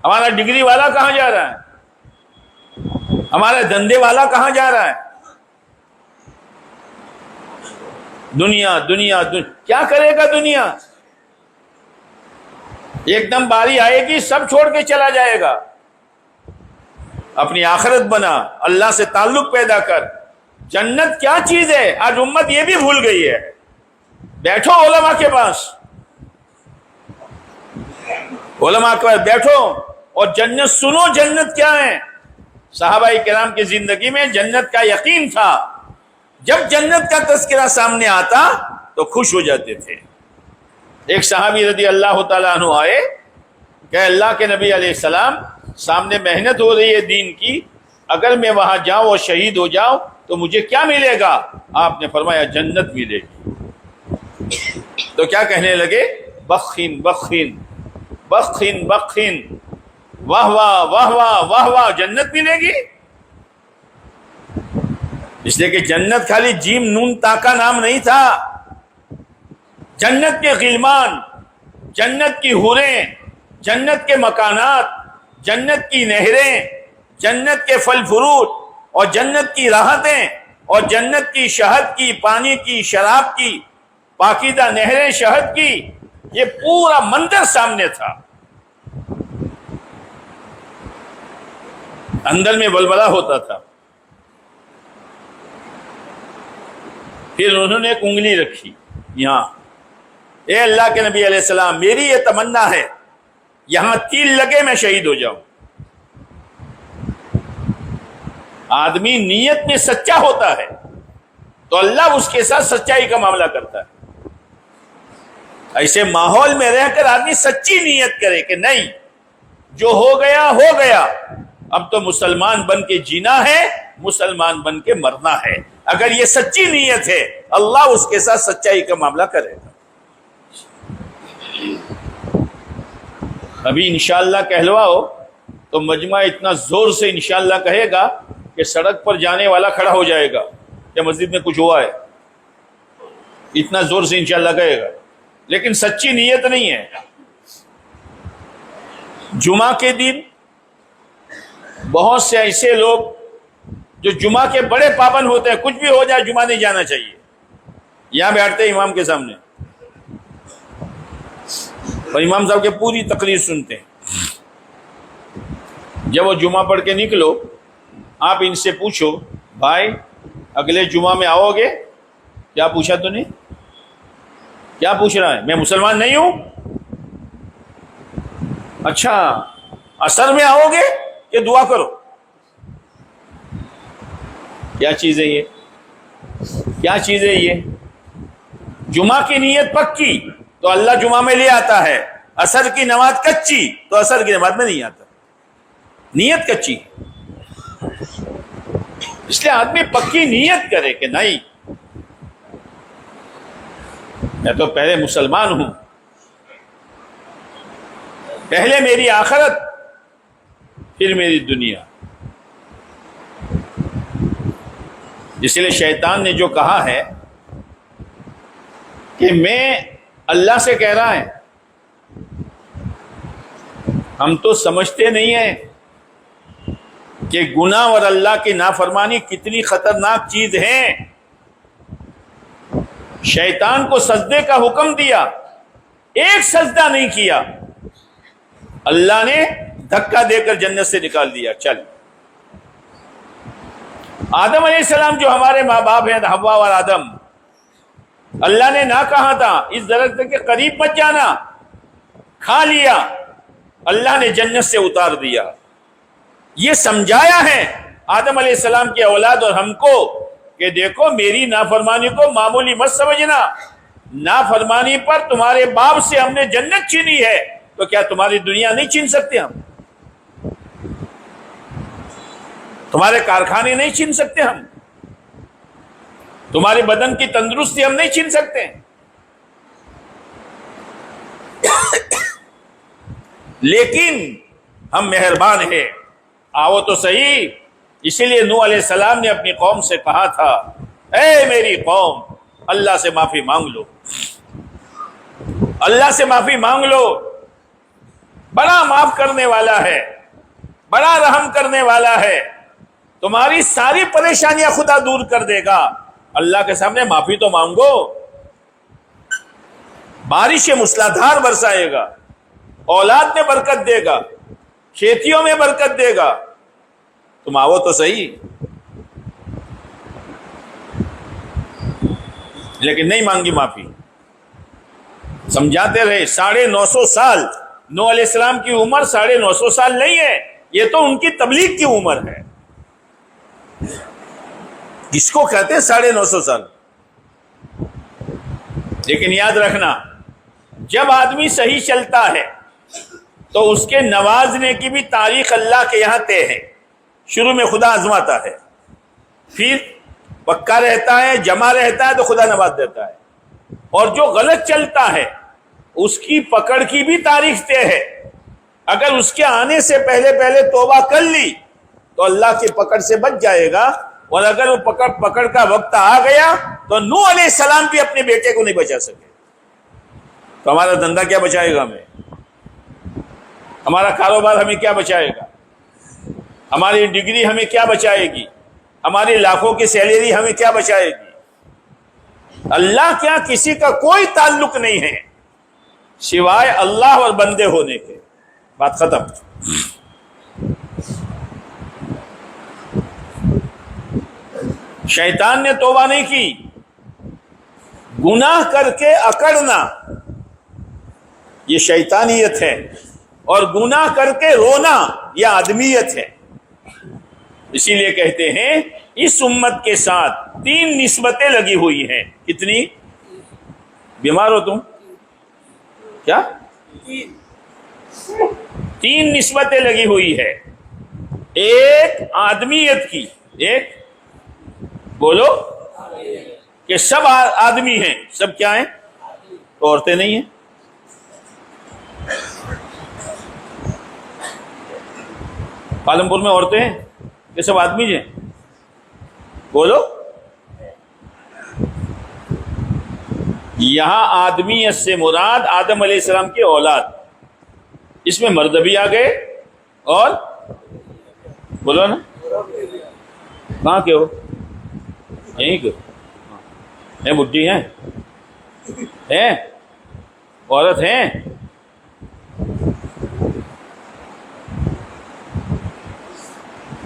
S3: ہمارا ڈگری والا کہاں جا رہا ہے؟ ہمارا دھندے والا کہاں جا رہا ہے؟ دنیا دنیا دنیا، کیا کرے گا دنیا؟ ایک دم باری آئے گی، سب چھوڑ کے چلا جائے گا۔ اپنی آخرت بنا، اللہ سے تعلق پیدا کر۔ جنت کیا چیز ہے آج امت یہ بھی بھول گئی ہے۔ بیٹھو علماء کے پاس، علماء کے پاس بیٹھو اور جنت سنو، جنت کیا ہے۔ صحابہ کرام کی زندگی میں جنت کا یقین تھا، جب جنت کا تذکرہ سامنے آتا تو خوش ہو جاتے تھے۔ ایک صحابی رضی اللہ تعالیٰ عنہ آئے کہ اللہ کے نبی علیہ السلام، سامنے محنت ہو رہی ہے دین کی، اگر میں وہاں جاؤں اور شہید ہو جاؤں تو مجھے کیا ملے گا؟ آپ نے فرمایا جنت ملے گی۔ تو کیا کہنے لگے؟ بخین بخین بخین بخین، واہ واہ واہ واہ واہ واہ، جنت ملے گی؟ اس لیے کہ جنت خالی جیم نون تا کا نام نہیں تھا۔ جنت کے غلمان، جنت کی حوریں، جنت کے مکانات، جنت کی نہریں، جنت کے پھل فروٹ اور جنت کی راحتیں اور جنت کی شہد کی، پانی کی، شراب کی، پاکیزہ نہریں شہد کی، یہ پورا منظر سامنے تھا۔ اندر میں بلبلا ہوتا تھا۔ پھر انہوں نے ایک انگلی رکھی یہاں، اے اللہ کے نبی علیہ السلام، میری یہ تمنا ہے یہاں تیر لگے میں شہید ہو جاؤں۔ آدمی نیت میں سچا ہوتا ہے تو اللہ اس کے ساتھ سچائی کا معاملہ کرتا ہے۔ ایسے ماحول میں رہ کر آدمی سچی نیت کرے کہ نہیں، جو ہو گیا ہو گیا، اب تو مسلمان بن کے جینا ہے، مسلمان بن کے مرنا ہے۔ اگر یہ سچی نیت ہے اللہ اس کے ساتھ سچائی کا معاملہ کرے گا۔ ابھی انشاءاللہ کہلواؤ تو مجمع اتنا زور سے انشاءاللہ کہے گا کہ سڑک پر جانے والا کھڑا ہو جائے گا کہ مسجد میں کچھ ہوا ہے، اتنا زور سے انشاءاللہ کہے گا، لیکن سچی نیت نہیں ہے۔ جمعہ کے دن بہت سے ایسے لوگ جو جمعہ کے بڑے پابند ہوتے ہیں، کچھ بھی ہو جائے جمعہ نہیں جانا چاہیے، یہاں بیٹھتے ہیں امام کے سامنے اور امام صاحب کے پوری تقریر سنتے ہیں۔ جب وہ جمعہ پڑھ کے نکلو، آپ ان سے پوچھو بھائی اگلے جمعہ میں آؤ گے؟ کیا پوچھا تو نہیں؟ کیا پوچھ رہا ہے؟ میں مسلمان نہیں ہوں؟ اچھا عصر میں آؤ گے کہ دعا کرو؟ کیا چیز ہے یہ؟ کیا چیز ہے یہ؟ جمعہ کی نیت پکی تو اللہ جمعہ میں لے آتا ہے، عصر کی نماز کچی تو عصر کی نماز میں نہیں آتا، نیت کچی۔ اس لیے آدمی پکی نیت کرے کہ نہیں میں تو پہلے مسلمان ہوں، پہلے میری آخرت پھر میری دنیا۔ اس لیے شیطان نے جو کہا ہے کہ میں اللہ سے کہہ رہا ہے، ہم تو سمجھتے نہیں ہیں کہ گناہ اور اللہ کی نافرمانی کتنی خطرناک چیز ہے۔ شیطان کو سجدے کا حکم دیا، ایک سجدہ نہیں کیا، اللہ نے دھکا دے کر جنت سے نکال دیا۔ چل آدم علیہ السلام جو ہمارے ماں باپ ہیں، حوا اور آدم، اللہ نے نہ کہا تھا اس درخت کے قریب مت جانا، کھا لیا، اللہ نے جنت سے اتار دیا۔ یہ سمجھایا ہے آدم علیہ السلام کی اولاد اور ہم کو کہ دیکھو میری نافرمانی کو معمولی مت سمجھنا، نافرمانی پر تمہارے باپ سے ہم نے جنت چھینی ہے تو کیا تمہاری دنیا نہیں چھین سکتے؟ ہم تمہارے کارخانے نہیں چھین سکتے؟ ہم تمہارے بدن کی تندرستی ہم نہیں چھین سکتے؟ لیکن ہم مہربان ہیں، آؤ تو صحیح۔ اسی لیے نوح علیہ السلام نے اپنی قوم سے کہا تھا اے میری قوم اللہ سے معافی مانگ لو، اللہ سے معافی مانگ لو، بڑا معاف کرنے والا ہے، بڑا رحم کرنے والا ہے، تمہاری ساری پریشانیاں خدا دور کر دے گا۔ اللہ کے سامنے معافی تو مانگو، بارش موسلادھار برسائے گا، اولاد میں برکت دے گا، کھیتیوں میں برکت دے گا، تم آؤ تو صحیح۔ لیکن نہیں مانگی معافی، سمجھاتے رہے۔ 950 سال، نوح علیہ السلام کی عمر 950 سال نہیں ہے، یہ تو ان کی تبلیغ کی عمر ہے۔ کس کو کہتے ہیں 950 سال؟ لیکن یاد رکھنا جب آدمی صحیح چلتا ہے تو اس کے نوازنے کی بھی تاریخ اللہ کے یہاں طے ہے۔ شروع میں خدا آزماتا ہے، پھر پکا رہتا ہے، جمع رہتا ہے تو خدا نواز دیتا ہے، اور جو غلط چلتا ہے اس کی پکڑ کی بھی تاریخ طے ہے۔ اگر اس کے آنے سے پہلے توبہ کر لی تو اللہ کی پکڑ سے بچ جائے گا، اور اگر وہ پکڑ کا وقت آ گیا تو نوح علیہ السلام بھی اپنے بیٹے کو نہیں بچا سکے۔ تو ہمارا دھندا کیا بچائے گا ہمیں؟ ہمارا کاروبار ہمیں کیا بچائے گا؟ ہماری ڈگری ہمیں کیا بچائے گی؟ ہماری لاکھوں کی سیلری ہمیں کیا بچائے گی؟ اللہ کیا کسی کا کوئی تعلق نہیں ہے سوائے اللہ اور بندے ہونے کے۔ بات ختم۔ شیطان نے توبہ نہیں کی، گناہ کر کے اکڑنا یہ شیطانیت ہے، اور گناہ کر کے رونا یہ آدمیت ہے۔ اسی لیے کہتے ہیں اس امت کے ساتھ 3 نسبتیں لگی ہوئی ہیں۔ کتنی؟ بیمار ہو تم کیا؟ 3 نسبتیں لگی ہوئی ہے، ایک آدمیت کی، ایک بولو کہ سب آدمی ہیں، سب کیا ہیں؟ تو عورتیں نہیں ہیں۔ پالمپور میں عورتیں ہیں یہ سب آدمی ہیں؟ بولو. یہاں آدمیت سے مراد آدم علیہ السلام کی اولاد. اس میں مرد بھی آ گئے اور بولو نا کہاں کے ہو؟ یہیں کے ہیں؟ بڈھی ہیں عورت ہیں.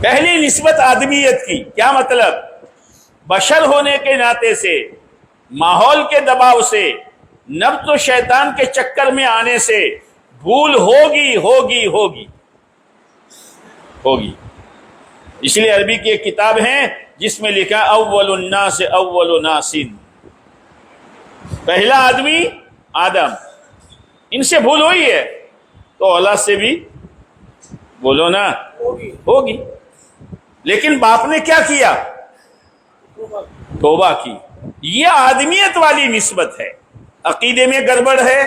S3: پہلی نسبت آدمیت کی کیا مطلب؟ بشر ہونے کے ناطے سے، ماحول کے دباؤ سے، نفس و شیطان کے چکر میں آنے سے بھول ہوگی ہوگی ہوگی ہوگی. اس لیے عربی کی ایک کتاب ہے جس میں لکھا اول الناس اول ناسن، پہلا آدمی آدم. ان سے بھول ہوئی ہے تو اولاد سے بھی بولو نا ہوگی. لیکن باپ نے کیا کیا؟ توبہ کی. یہ آدمیت والی نسبت ہے. عقیدے میں گڑبڑ ہے،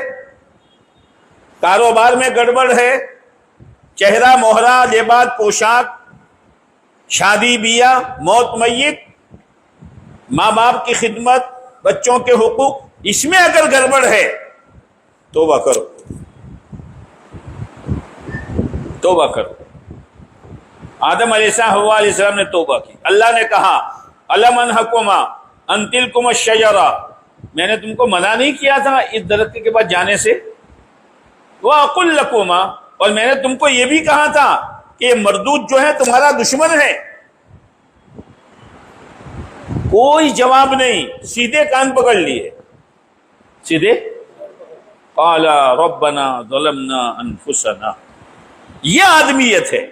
S3: کاروبار میں گڑبڑ ہے، چہرہ مہرہ، لباس پوشاک، شادی بیاہ، موت میت، ماں باپ کی خدمت، بچوں کے حقوق، اس میں اگر گڑبڑ ہے توبہ کرو، توبہ کرو. آدم علیہ السلام، حوا علیہ السلام نے توبہ کی. اللہ نے کہا الم انہکما ان تلکما الشجرہ، میں نے تم کو منع نہیں کیا تھا اس درخت کے پاس جانے سے؟ واقل لکما، اور میں نے تم کو یہ بھی کہا تھا کہ یہ مردود جو ہے تمہارا دشمن ہے. کوئی جواب نہیں، سیدھے کان پکڑ لیے، سیدھے قال ربنا ظلمنا انفسنا. یہ آدمیت ہے.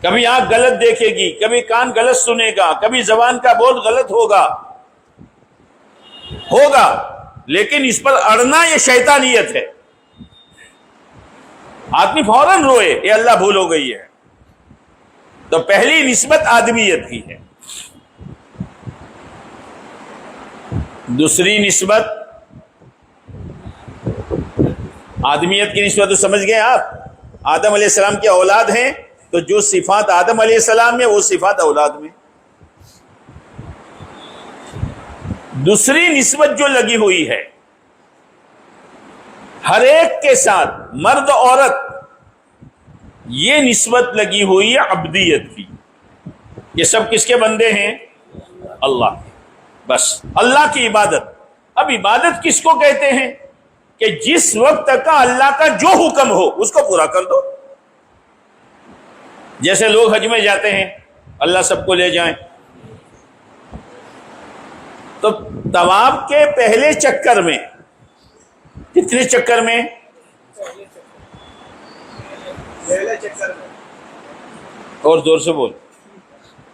S3: کبھی آنکھ غلط دیکھے گی، کبھی کان غلط سنے گا، کبھی زبان کا بول غلط ہوگا، لیکن اس پر اڑنا یہ شیطانیت ہے. آدمی فوراً روئے یہ اللہ بھول ہو گئی ہے. تو پہلی نسبت آدمیت کی ہے. دوسری نسبت آدمیت کی نسبت تو سمجھ گئے آپ. آدم علیہ السلام کی اولاد ہیں تو جو صفات آدم علیہ السلام میں وہ صفات اولاد میں. دوسری نسبت جو لگی ہوئی ہے ہر ایک کے ساتھ، مرد عورت، یہ نسبت لگی ہوئی ہے عبدیت کی. یہ سب کس کے بندے ہیں؟ اللہ کے. بس اللہ کی عبادت. اب عبادت کس کو کہتے ہیں؟ کہ جس وقت کا اللہ کا جو حکم ہو اس کو پورا کر دو. جیسے لوگ حج میں جاتے ہیں، اللہ سب کو لے جائیں، تو طواف کے پہلے چکر میں، کتنے چکر میں؟ اور زور سے بول.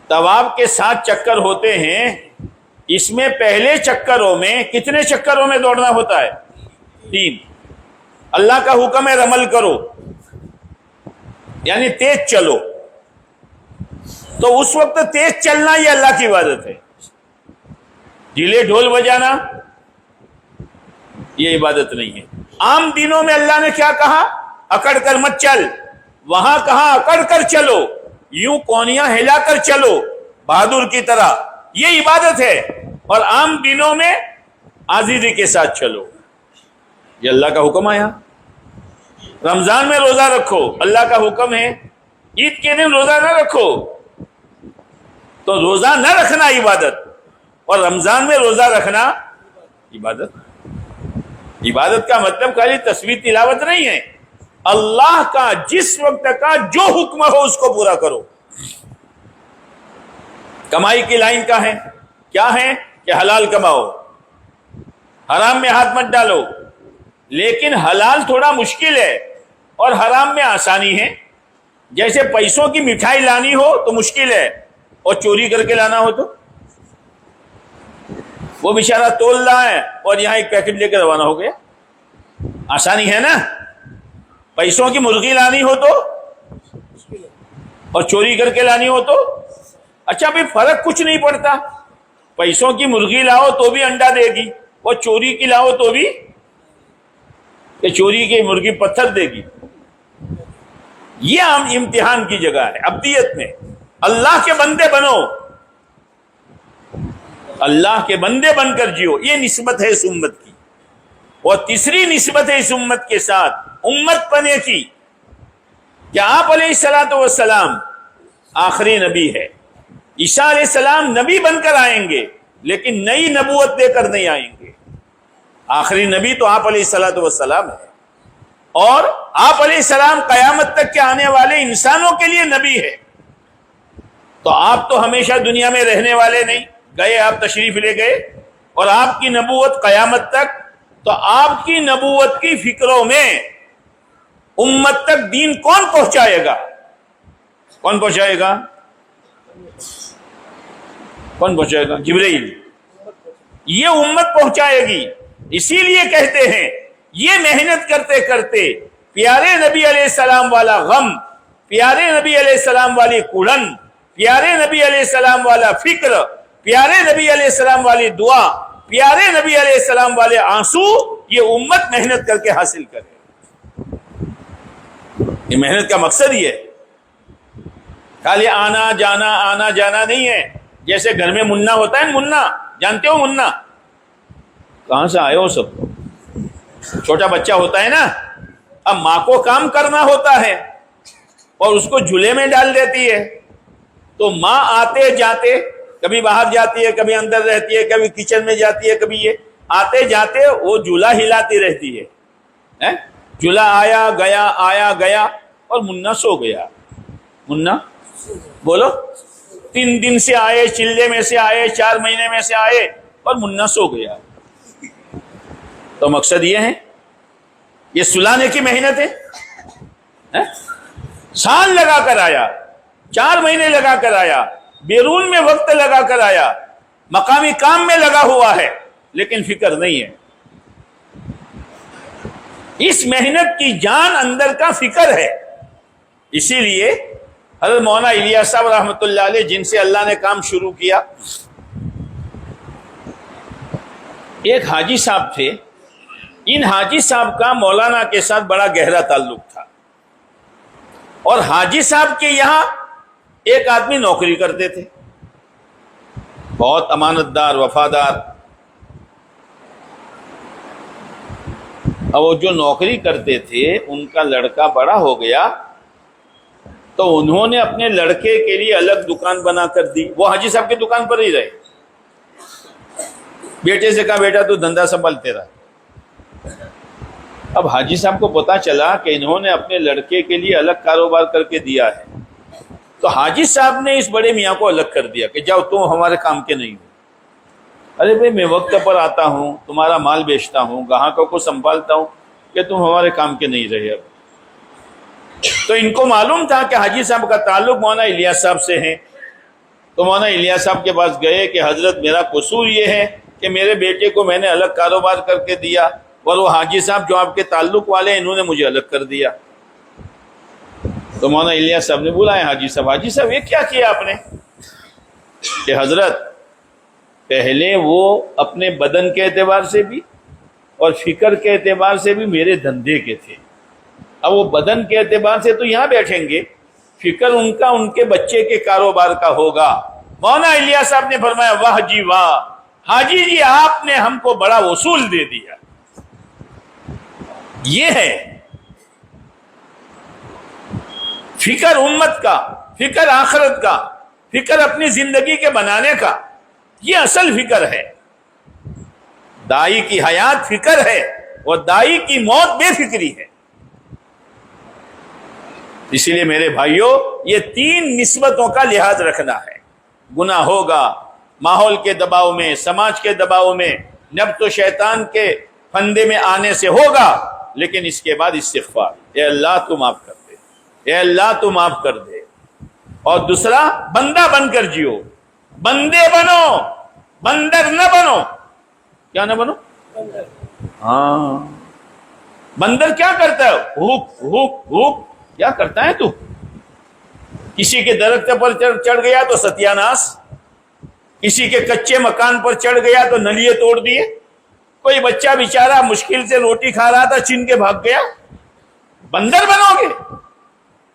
S3: طواف کے 7 چکر ہوتے ہیں. اس میں پہلے چکروں میں کتنے چکروں میں دوڑنا ہوتا ہے؟ 3. اللہ کا حکم ہے رمل کرو، یعنی تیز چلو. تو اس وقت تیز چلنا یہ اللہ کی عبادت ہے. ڈھیلے ڈھول بجانا یہ عبادت نہیں ہے. عام دنوں میں اللہ نے کیا کہا؟ اکڑ کر مت چل. وہاں کہا اکڑ کر چلو، یوں کونیاں ہلا کر چلو بہادر کی طرح، یہ عبادت ہے. اور عام دنوں میں آزادی کے ساتھ چلو، یہ اللہ کا حکم آیا. رمضان میں روزہ رکھو، اللہ کا حکم ہے. عید کے دن روزہ نہ رکھو، تو روزہ نہ رکھنا عبادت، اور رمضان میں روزہ رکھنا عبادت. عبادت کا مطلب خالی تسبیح تلاوت نہیں ہے. اللہ کا جس وقت کا جو حکم ہو اس کو پورا کرو. کمائی کی لائن کا ہے کیا ہے؟ کہ حلال کماؤ، حرام میں ہاتھ مت ڈالو. لیکن حلال تھوڑا مشکل ہے اور حرام میں آسانی ہے. جیسے پیسوں کی مٹھائی لانی ہو تو مشکل ہے، اور چوری کر کے لانا ہو تو وہ بیچارہ تول رہا ہے اور یہاں ایک پیکٹ لے کے روانہ ہو گیا. آسانی ہے نا. پیسوں کی مرغی لانی ہو تو اور چوری کر کے لانی ہو تو اچھا بھی فرق کچھ نہیں پڑتا. پیسوں کی مرغی لاؤ تو بھی انڈا دے گی، اور چوری کی لاؤ تو بھی، کہ چوری کی مرغی پتھر دے گی. یہ عام امتحان کی جگہ ہے ابدیت میں. اللہ کے بندے بنو, اللہ کے بندے بن کر جیو, یہ نسبت ہے اس امت کی. اور تیسری نسبت ہے اس امت کے ساتھ امت پنے کی کہ آپ علیہ الصلوۃ والسلام آخری نبی ہے. عیسیٰ علیہ السلام نبی بن کر آئیں گے لیکن نئی نبوت دے کر نہیں آئیں گے. آخری نبی تو آپ علیہ الصلوۃ والسلام ہے, اور آپ علیہ السلام قیامت تک کے آنے والے انسانوں کے لیے نبی ہے. تو آپ تو ہمیشہ دنیا میں رہنے والے نہیں, گئے آپ تشریف لے گئے, اور آپ کی نبوت قیامت تک. تو آپ کی نبوت کی فکروں میں امت تک دین کون پہنچائے گا؟ کون پہنچائے گا؟ کون پہنچائے گا؟ جبرائیل. یہ امت پہنچائے گی. اسی لیے کہتے ہیں یہ محنت کرتے کرتے پیارے نبی علیہ السلام والا غم, پیارے نبی علیہ السلام والی کڑن, پیارے نبی علیہ السلام والا فکر, پیارے نبی علیہ السلام والی دعا, پیارے نبی علیہ السلام والے آنسو, یہ امت محنت کر کے حاصل کرے. یہ محنت کا مقصد یہ ہے, خالی آنا جانا نہیں ہے. جیسے گھر میں منا ہوتا ہے, منا جانتے ہو, منا کہاں سے آئے ہو سب؟ چھوٹا بچہ ہوتا ہے نا, اب ماں کو کام کرنا ہوتا ہے اور اس کو جھولے میں ڈال دیتی ہے. تو ماں آتے جاتے, کبھی باہر جاتی ہے, کبھی اندر رہتی ہے, کبھی کچن میں جاتی ہے, کبھی یہ آتے جاتے وہ جھولا ہلاتی رہتی ہے. جھولا آیا گیا اور منا سو گیا. منا بولو, 3 دن سے آئے, چلے میں سے آئے, 4 مہینے میں سے آئے اور منا سو گیا. تو مقصد یہ ہے, یہ سلانے کی محنت ہے. سال لگا کر آیا, 4 مہینے لگا کر آیا, بیرون میں وقت لگا کر آیا, مقامی کام میں لگا ہوا ہے, لیکن فکر نہیں ہے. اس محنت کی جان اندر کا فکر ہے. اسی لیے حضرت مولانا الیاس صاحب رحمۃ اللہ علیہ, جن سے اللہ نے کام شروع کیا, ایک حاجی صاحب تھے. ان حاجی صاحب کا مولانا کے ساتھ بڑا گہرا تعلق تھا, اور حاجی صاحب کے یہاں ایک آدمی نوکری کرتے تھے, بہت امانت دار, وفادار. اور وہ جو نوکری کرتے تھے ان کا لڑکا بڑا ہو گیا, تو انہوں نے اپنے لڑکے کے لیے الگ دکان بنا کر دی. وہ حاجی صاحب کی دکان پر ہی رہے. بیٹے سے کہا بیٹا تو دھندا سنبھالتے رہا. اب حاجی صاحب کو پتا چلا کہ انہوں نے اپنے لڑکے کے لیے الگ کاروبار کر کے دیا ہے, تو حاجی صاحب نے اس بڑے میاں کو الگ کر دیا کہ جاؤ تم ہمارے کام کے نہیں ہو. ارے بھائی میں وقت پر آتا ہوں, تمہارا مال بیچتا ہوں, گاہکوں کو سنبھالتا ہوں, کہ تم ہمارے کام کے نہیں رہے. اب تو ان کو معلوم تھا کہ حاجی صاحب کا تعلق مولانا الیاس صاحب سے ہے. تو مولانا الیاس صاحب کے پاس گئے کہ حضرت میرا قصور یہ ہے کہ میرے بیٹے کو میں نے الگ کاروبار کر کے دیا, اور وہ حاجی صاحب جو آپ کے تعلق والے ہیں انہوں نے مجھے الگ کر دیا. تو مولانا الیاس صاحب نے بلایا حاجی صاحب یہ کیا کیا آپ نے؟ کہ حضرت پہلے وہ اپنے بدن کے اعتبار سے بھی اور فکر کے اعتبار سے بھی میرے دھندے کے تھے. اب وہ بدن کے اعتبار سے تو یہاں بیٹھیں گے, فکر ان کا ان کے بچے کے کاروبار کا ہوگا. مولانا الیاس صاحب نے فرمایا واہ جی واہ, حاجی جی آپ نے ہم کو بڑا وصول دے دیا. یہ ہے فکر امت کا, فکر آخرت کا, فکر اپنی زندگی کے بنانے کا. یہ اصل فکر ہے. دائی کی حیات فکر ہے اور دائی کی موت بے فکری ہے. اسی لیے میرے بھائیوں یہ 3 نسبتوں کا لحاظ رکھنا ہے. گناہ ہوگا ماحول کے دباؤ میں, سماج کے دباؤ میں, نفس و شیطان کے پھندے میں آنے سے ہوگا, لیکن اس کے بعد استغفار, اے اللہ تو معاف کر دے, اے اللہ تو معاف کر دے. اور دوسرا بندہ بن کر جیو, بندے بنو, بندر نہ بنو. کیا نہ بنو؟ ہاں, بندر کیا کرتا ہے؟ Hope hope hope. کیا کرتا ہے تو؟ کسی کے درخت پر چڑھ گیا تو ستیاناش, کسی کے کچے مکان پر چڑھ گیا تو نلیے توڑ دیے. کوئی بچہ بیچارہ مشکل سے روٹی کھا رہا تھا, چھین کے بھاگ گیا. بندر بنو گے؟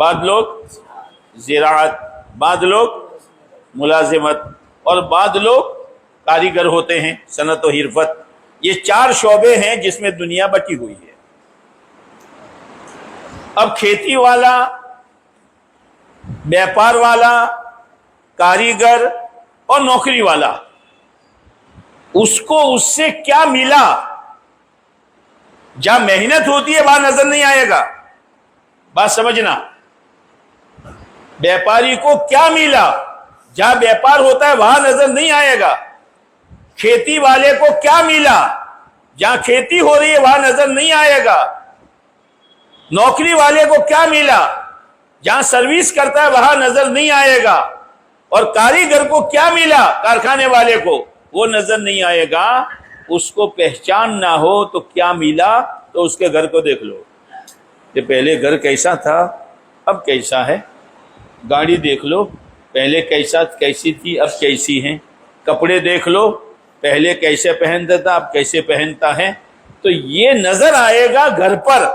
S3: بعض لوگ زراعت، بعض لوگ ملازمت، اور بعض لوگ کاریگر ہوتے ہیں، صنعت و حرفت۔ یہ 4 شعبے ہیں جس میں دنیا بٹی ہوئی ہے۔ اب کھیتی والا، بیپار والا، کاریگر اور نوکری والا، اس کو اس سے کیا ملا؟ جہاں محنت ہوتی ہے وہاں نظر نہیں آئے گا، بات سمجھنا۔ بیپاری کو کیا ملا؟ جہاں بیپار ہوتا ہے وہاں نظر نہیں آئے گا۔ کھیتی والے کو کیا ملا؟ جہاں کھیتی ہو رہی ہے وہاں نظر نہیں آئے گا۔ نوکری والے کو کیا ملا؟ جہاں سروس کرتا ہے وہاں نظر نہیں آئے گا۔ اور کاریگر کو کیا ملا؟ کارخانے والے کو وہ نظر نہیں آئے گا۔ اس کو پہچان نہ ہو تو کیا ملا؟ تو اس کے گھر کو دیکھ لو کہ پہلے گھر کیسا تھا اب کیسا ہے۔ گاڑی دیکھ لو، پہلے کیسی تھی اب کیسی ہیں۔ کپڑے دیکھ لو، پہلے کیسے پہنتا تھا اب کیسے پہنتا ہے۔ تو یہ نظر آئے گا گھر پر،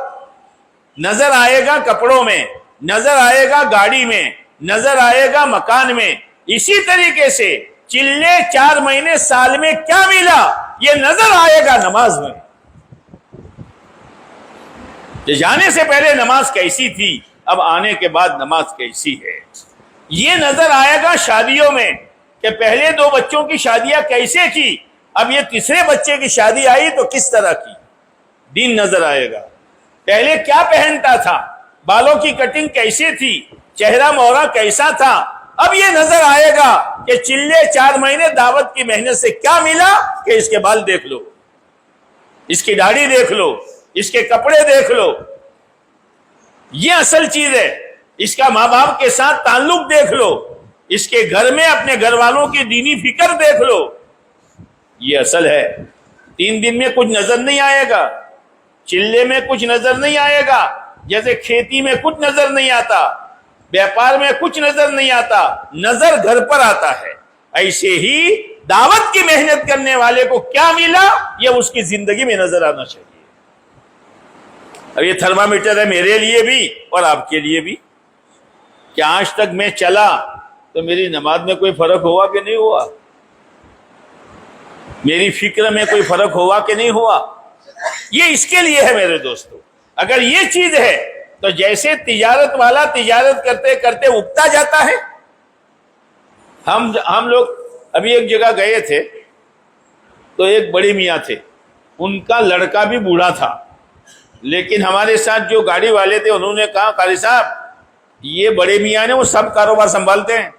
S3: نظر آئے گا کپڑوں میں، نظر آئے گا گاڑی میں، نظر آئے گا مکان میں۔ اسی طریقے سے چلے 4 مہینے سال میں کیا ملا؟ یہ نظر آئے گا نماز میں۔ جانے سے پہلے نماز کیسی تھی، اب آنے کے بعد نماز کیسی ہے۔ یہ نظر آئے گا شادیوں میں کہ پہلے 2 بچوں کی شادیاں کیسے کی، اب یہ تیسرے بچے کی شادی آئی تو کس طرح کی۔ دین نظر آئے گا۔ پہلے کیا پہنتا تھا، بالوں کی کٹنگ کیسی تھی، چہرہ مہرہ کیسا تھا، اب یہ نظر آئے گا کہ چلے 4 مہینے دعوت کی محنت سے کیا ملا کہ اس کے بال دیکھ لو، اس کی داڑھی دیکھ لو، اس کے کپڑے دیکھ لو۔ یہ اصل چیز ہے۔ اس کا ماں باپ کے ساتھ تعلق دیکھ لو، اس کے گھر میں اپنے گھر والوں کی دینی فکر دیکھ لو۔ یہ اصل ہے۔ 3 دن میں کچھ نظر نہیں آئے گا، چلے میں کچھ نظر نہیں آئے گا، جیسے کھیتی میں کچھ نظر نہیں آتا، بیپار میں کچھ نظر نہیں آتا، نظر گھر پر آتا ہے۔ ایسے ہی دعوت کی محنت کرنے والے کو کیا ملا یہ اس کی زندگی میں نظر آنا چاہیے۔ اب یہ تھرمامیٹر ہے میرے لیے بھی اور آپ کے لیے بھی۔ کیا آج تک میں چلا تو میری نماز میں کوئی فرق ہوا کہ نہیں ہوا؟ میری فکر میں کوئی فرق ہوا کہ نہیں ہوا؟ یہ اس کے لیے ہے میرے دوستو۔ اگر یہ چیز ہے تو جیسے تجارت والا تجارت کرتے کرتے اگتا جاتا ہے، ہم لوگ ابھی ایک جگہ گئے تھے تو ایک بڑے میاں تھے، ان کا لڑکا بھی بوڑھا تھا، لیکن ہمارے ساتھ جو گاڑی والے تھے انہوں نے کہا قاری صاحب یہ بڑے میاں نے وہ سب کاروبار سنبھالتے ہیں،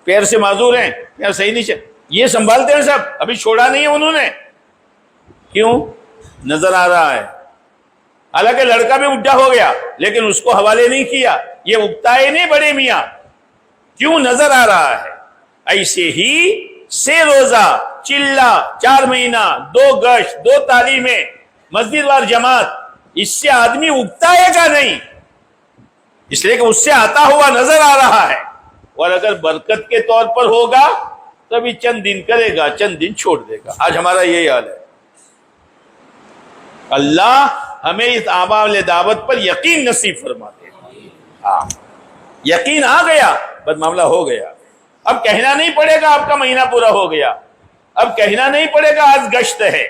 S3: پیر سے معذور ہیں، پیر صحیح نہیں یہ سنبھالتے ہیں سب، ابھی چھوڑا نہیں ہے انہوں نے۔ کیوں؟ نظر آ رہا ہے۔ حالانکہ لڑکا بھی بڈھا ہو گیا لیکن اس کو حوالے نہیں کیا، یہ اگتا ہی نہیں بڑے میاں، کیوں؟ نظر آ رہا ہے۔ ایسے ہی 6 روزہ، چلہ، 4 مہینہ، 2 گشت، 2 تعلیمیں، مسجد وار جماعت، اس سے آدمی اگتا ہے گا نہیں، اس لیے کہ اس سے آتا ہوا نظر آ رہا ہے۔ اور اگر برکت کے طور پر ہوگا تبھی چند دن کرے گا، چند دن چھوڑ دے گا۔ آج ہمارا یہی حال ہے۔ اللہ ہمیں اس اعمال دعوت پر یقین نصیب فرما دے۔ یقین آ گیا بس معاملہ ہو گیا۔ اب کہنا نہیں پڑے گا آپ کا مہینہ پورا ہو گیا، اب کہنا نہیں پڑے گا آج گشت ہے،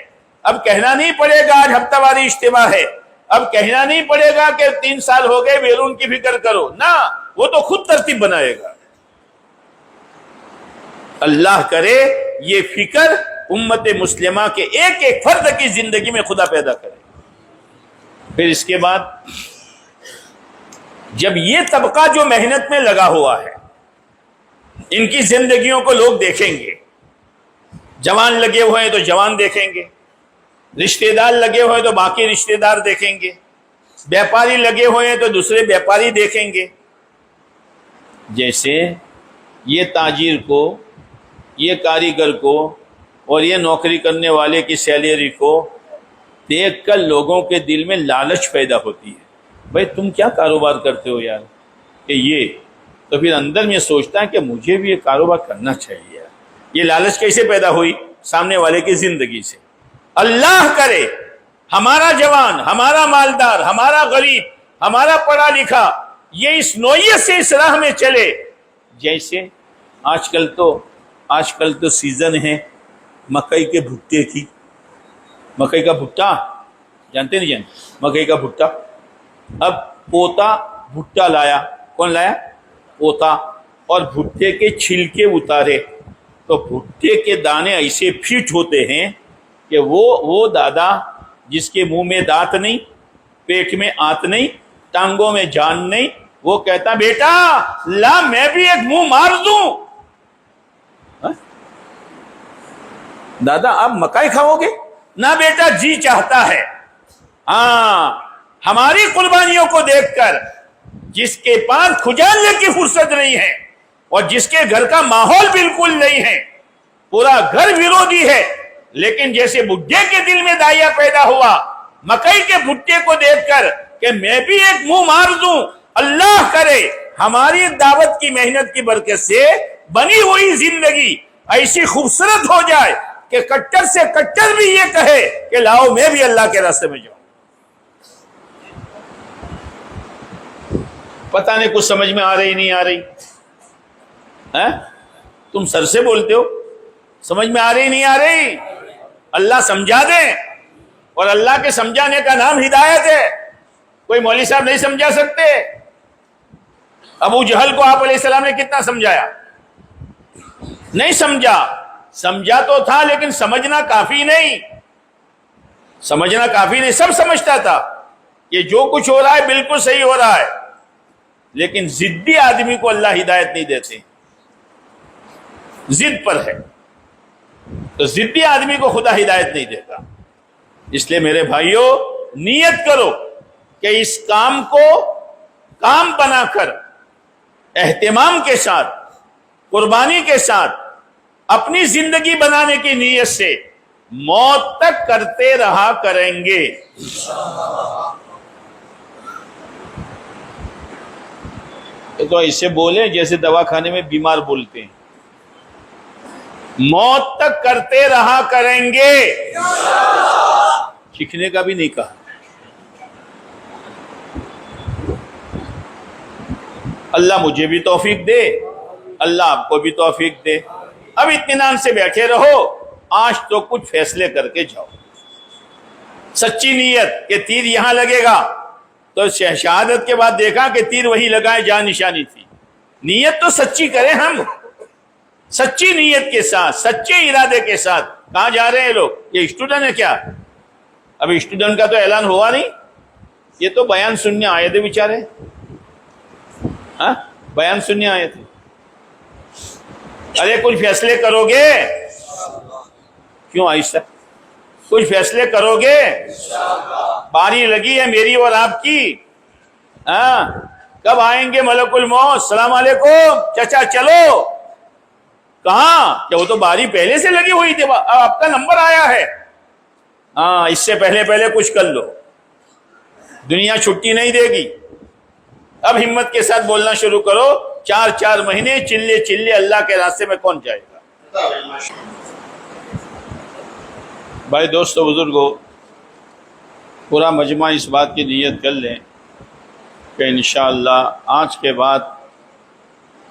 S3: اب کہنا نہیں پڑے گا آج ہفتہ واری اجتماع ہے، اب کہنا نہیں پڑے گا کہ 3 سال ہو گئے بیرون کی فکر کرو، نہ، وہ تو خود ترتیب بنائے گا۔ اللہ کرے یہ فکر امت مسلمہ کے ایک ایک فرد کی زندگی میں خدا پیدا کرے۔ پھر اس کے بعد جب یہ طبقہ جو محنت میں لگا ہوا ہے ان کی زندگیوں کو لوگ دیکھیں گے، جوان لگے ہوئے ہیں تو جوان دیکھیں گے، رشتہ دار لگے ہوئے ہیں تو باقی رشتہ دار دیکھیں گے، بیپاری لگے ہوئے ہیں تو دوسرے بیپاری دیکھیں گے۔ جیسے یہ تاجر کو، یہ کاریگر کو اور یہ نوکری کرنے والے کی سیلری کو دیکھ کر لوگوں کے دل میں لالچ پیدا ہوتی ہے، بھائی تم کیا کاروبار کرتے ہو یار، کہ یہ تو پھر اندر میں سوچتا ہے کہ مجھے بھی یہ کاروبار کرنا چاہیے۔ یہ لالچ کیسے پیدا ہوئی؟ سامنے والے کی زندگی سے۔ اللہ کرے ہمارا جوان، ہمارا مالدار، ہمارا غریب، ہمارا پڑھا لکھا یہ اس نوعیت سے اس راہ میں چلے جیسے آج کل تو سیزن ہے مکئی کے بھٹے کی. مکئی کا بھٹا جانتے نہیں جانتے؟ مکئی کا بھٹا. اب پوتا بھٹا لایا. کون لایا؟ پوتا. اور بھٹے کے چھلکے اتارے تو بھٹے کے دانے ایسے فٹ ہوتے ہیں کہ وہ دادا جس کے منہ میں دانت نہیں، پیٹ میں آنت نہیں، ٹانگوں میں جان نہیں، وہ کہتا بیٹا لا میں بھی ایک منہ مار دوں. دادا آپ مکئی کھاؤ گے؟ نہ بیٹا جی چاہتا ہے. ہاں ہماری قربانیوں کو دیکھ کر جس کے پاس کھجالنے کی فرصت نہیں ہے اور جس کے گھر کا ماحول بالکل نہیں ہے، پورا گھر ویرودھی ہے، لیکن جیسے بڈھے کے دل میں دایا پیدا ہوا مکئی کے بھٹے کو دیکھ کر کہ میں بھی ایک منہ مار دوں، اللہ کرے ہماری دعوت کی محنت کی برکت سے بنی ہوئی زندگی ایسی خوبصورت ہو جائے کہ کٹر سے کٹر بھی یہ کہے کہ لاؤ میں بھی اللہ کے راستے میں جاؤں. پتہ نہیں کچھ سمجھ میں آ رہی نہیں آ رہی؟ تم سر سے بولتے ہو، سمجھ میں آ رہی نہیں آ رہی؟ اللہ سمجھا دیں، اور اللہ کے سمجھانے کا نام ہدایت ہے. کوئی مولوی صاحب نہیں سمجھا سکتے. ابو جہل کو آپ علیہ السلام نے کتنا سمجھایا؟ نہیں سمجھا تو تھا لیکن سمجھنا کافی نہیں. سب سمجھتا تھا کہ جو کچھ ہو رہا ہے بالکل صحیح ہو رہا ہے، لیکن ضدی آدمی کو اللہ ہدایت نہیں دیتے. ضد پر ہے تو ضدی آدمی کو خدا ہدایت نہیں دیتا. اس لیے میرے بھائیوں نیت کرو کہ اس کام کو کام بنا کر اہتمام کے ساتھ، قربانی کے ساتھ اپنی زندگی بنانے کی نیت سے موت تک کرتے رہا کریں گے. تو ایسے بولیں جیسے دواخانے میں بیمار بولتے ہیں. موت تک کرتے رہا کریں گے. سیکھنے کا بھی نہیں کہا. اللہ مجھے بھی توفیق دے، اللہ آپ کو بھی توفیق دے. اب اطمینان سے بیٹھے رہو، آج تو کچھ فیصلے کر کے جاؤ. سچی نیت کہ تیر یہاں لگے گا، تو شہادت کے بعد دیکھا کہ تیر وہی لگائے جہاں نشانی تھی. نیت تو سچی کریں ہم، سچی نیت کے ساتھ، سچے ارادے کے ساتھ. کہاں جا رہے ہیں لوگ؟ یہ اسٹوڈنٹ ہے کیا؟ ابھی اسٹوڈنٹ کا تو اعلان ہوا نہیں، یہ تو بیان سننے آئے تھے بیچارے. بیان سننے آئے تھے. ارے کچھ فیصلے کرو گے؟ کیوں آہستہ؟ کچھ فیصلے کرو گے؟ باری لگی ہے میری اور آپ کی. کب آئیں گے ملک الموت؟ السلام علیکم چچا چلو. کہاں؟ کہ وہ تو باری پہلے سے لگی ہوئی تھی، آپ کا نمبر آیا ہے. اس سے پہلے کچھ کر لو، دنیا چھٹی نہیں دے گی. اب ہمت کے ساتھ بولنا شروع کرو. 4 مہینے چلے اللہ کے راستے میں کون جائے گا؟ بھائی دوستو بزرگو، پورا مجمع اس بات کی نیت کر لیں کہ انشاءاللہ آج کے بعد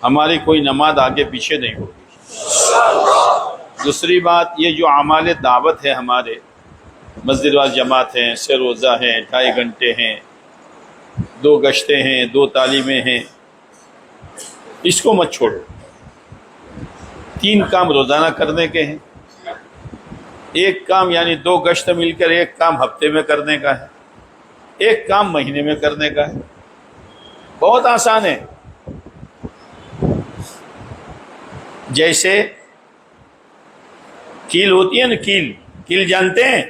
S3: ہماری کوئی نماز آگے پیچھے نہیں ہوگی. دوسری بات، یہ جو اعمال دعوت ہے ہمارے، مسجد وال جماعت ہیں، سے روزہ ہیں، 2.5 گھنٹے ہیں، 2 گشتیں ہیں، 2 تعلیمیں ہیں، اس کو مت چھوڑو. 3 کام روزانہ کرنے کے ہیں. 1 کام یعنی 2 گشت مل کر 1 کام ہفتے میں کرنے کا ہے، 1 کام مہینے میں کرنے کا ہے. بہت آسان ہے. جیسے کیل ہوتی ہے نا، کیل جانتے ہیں؟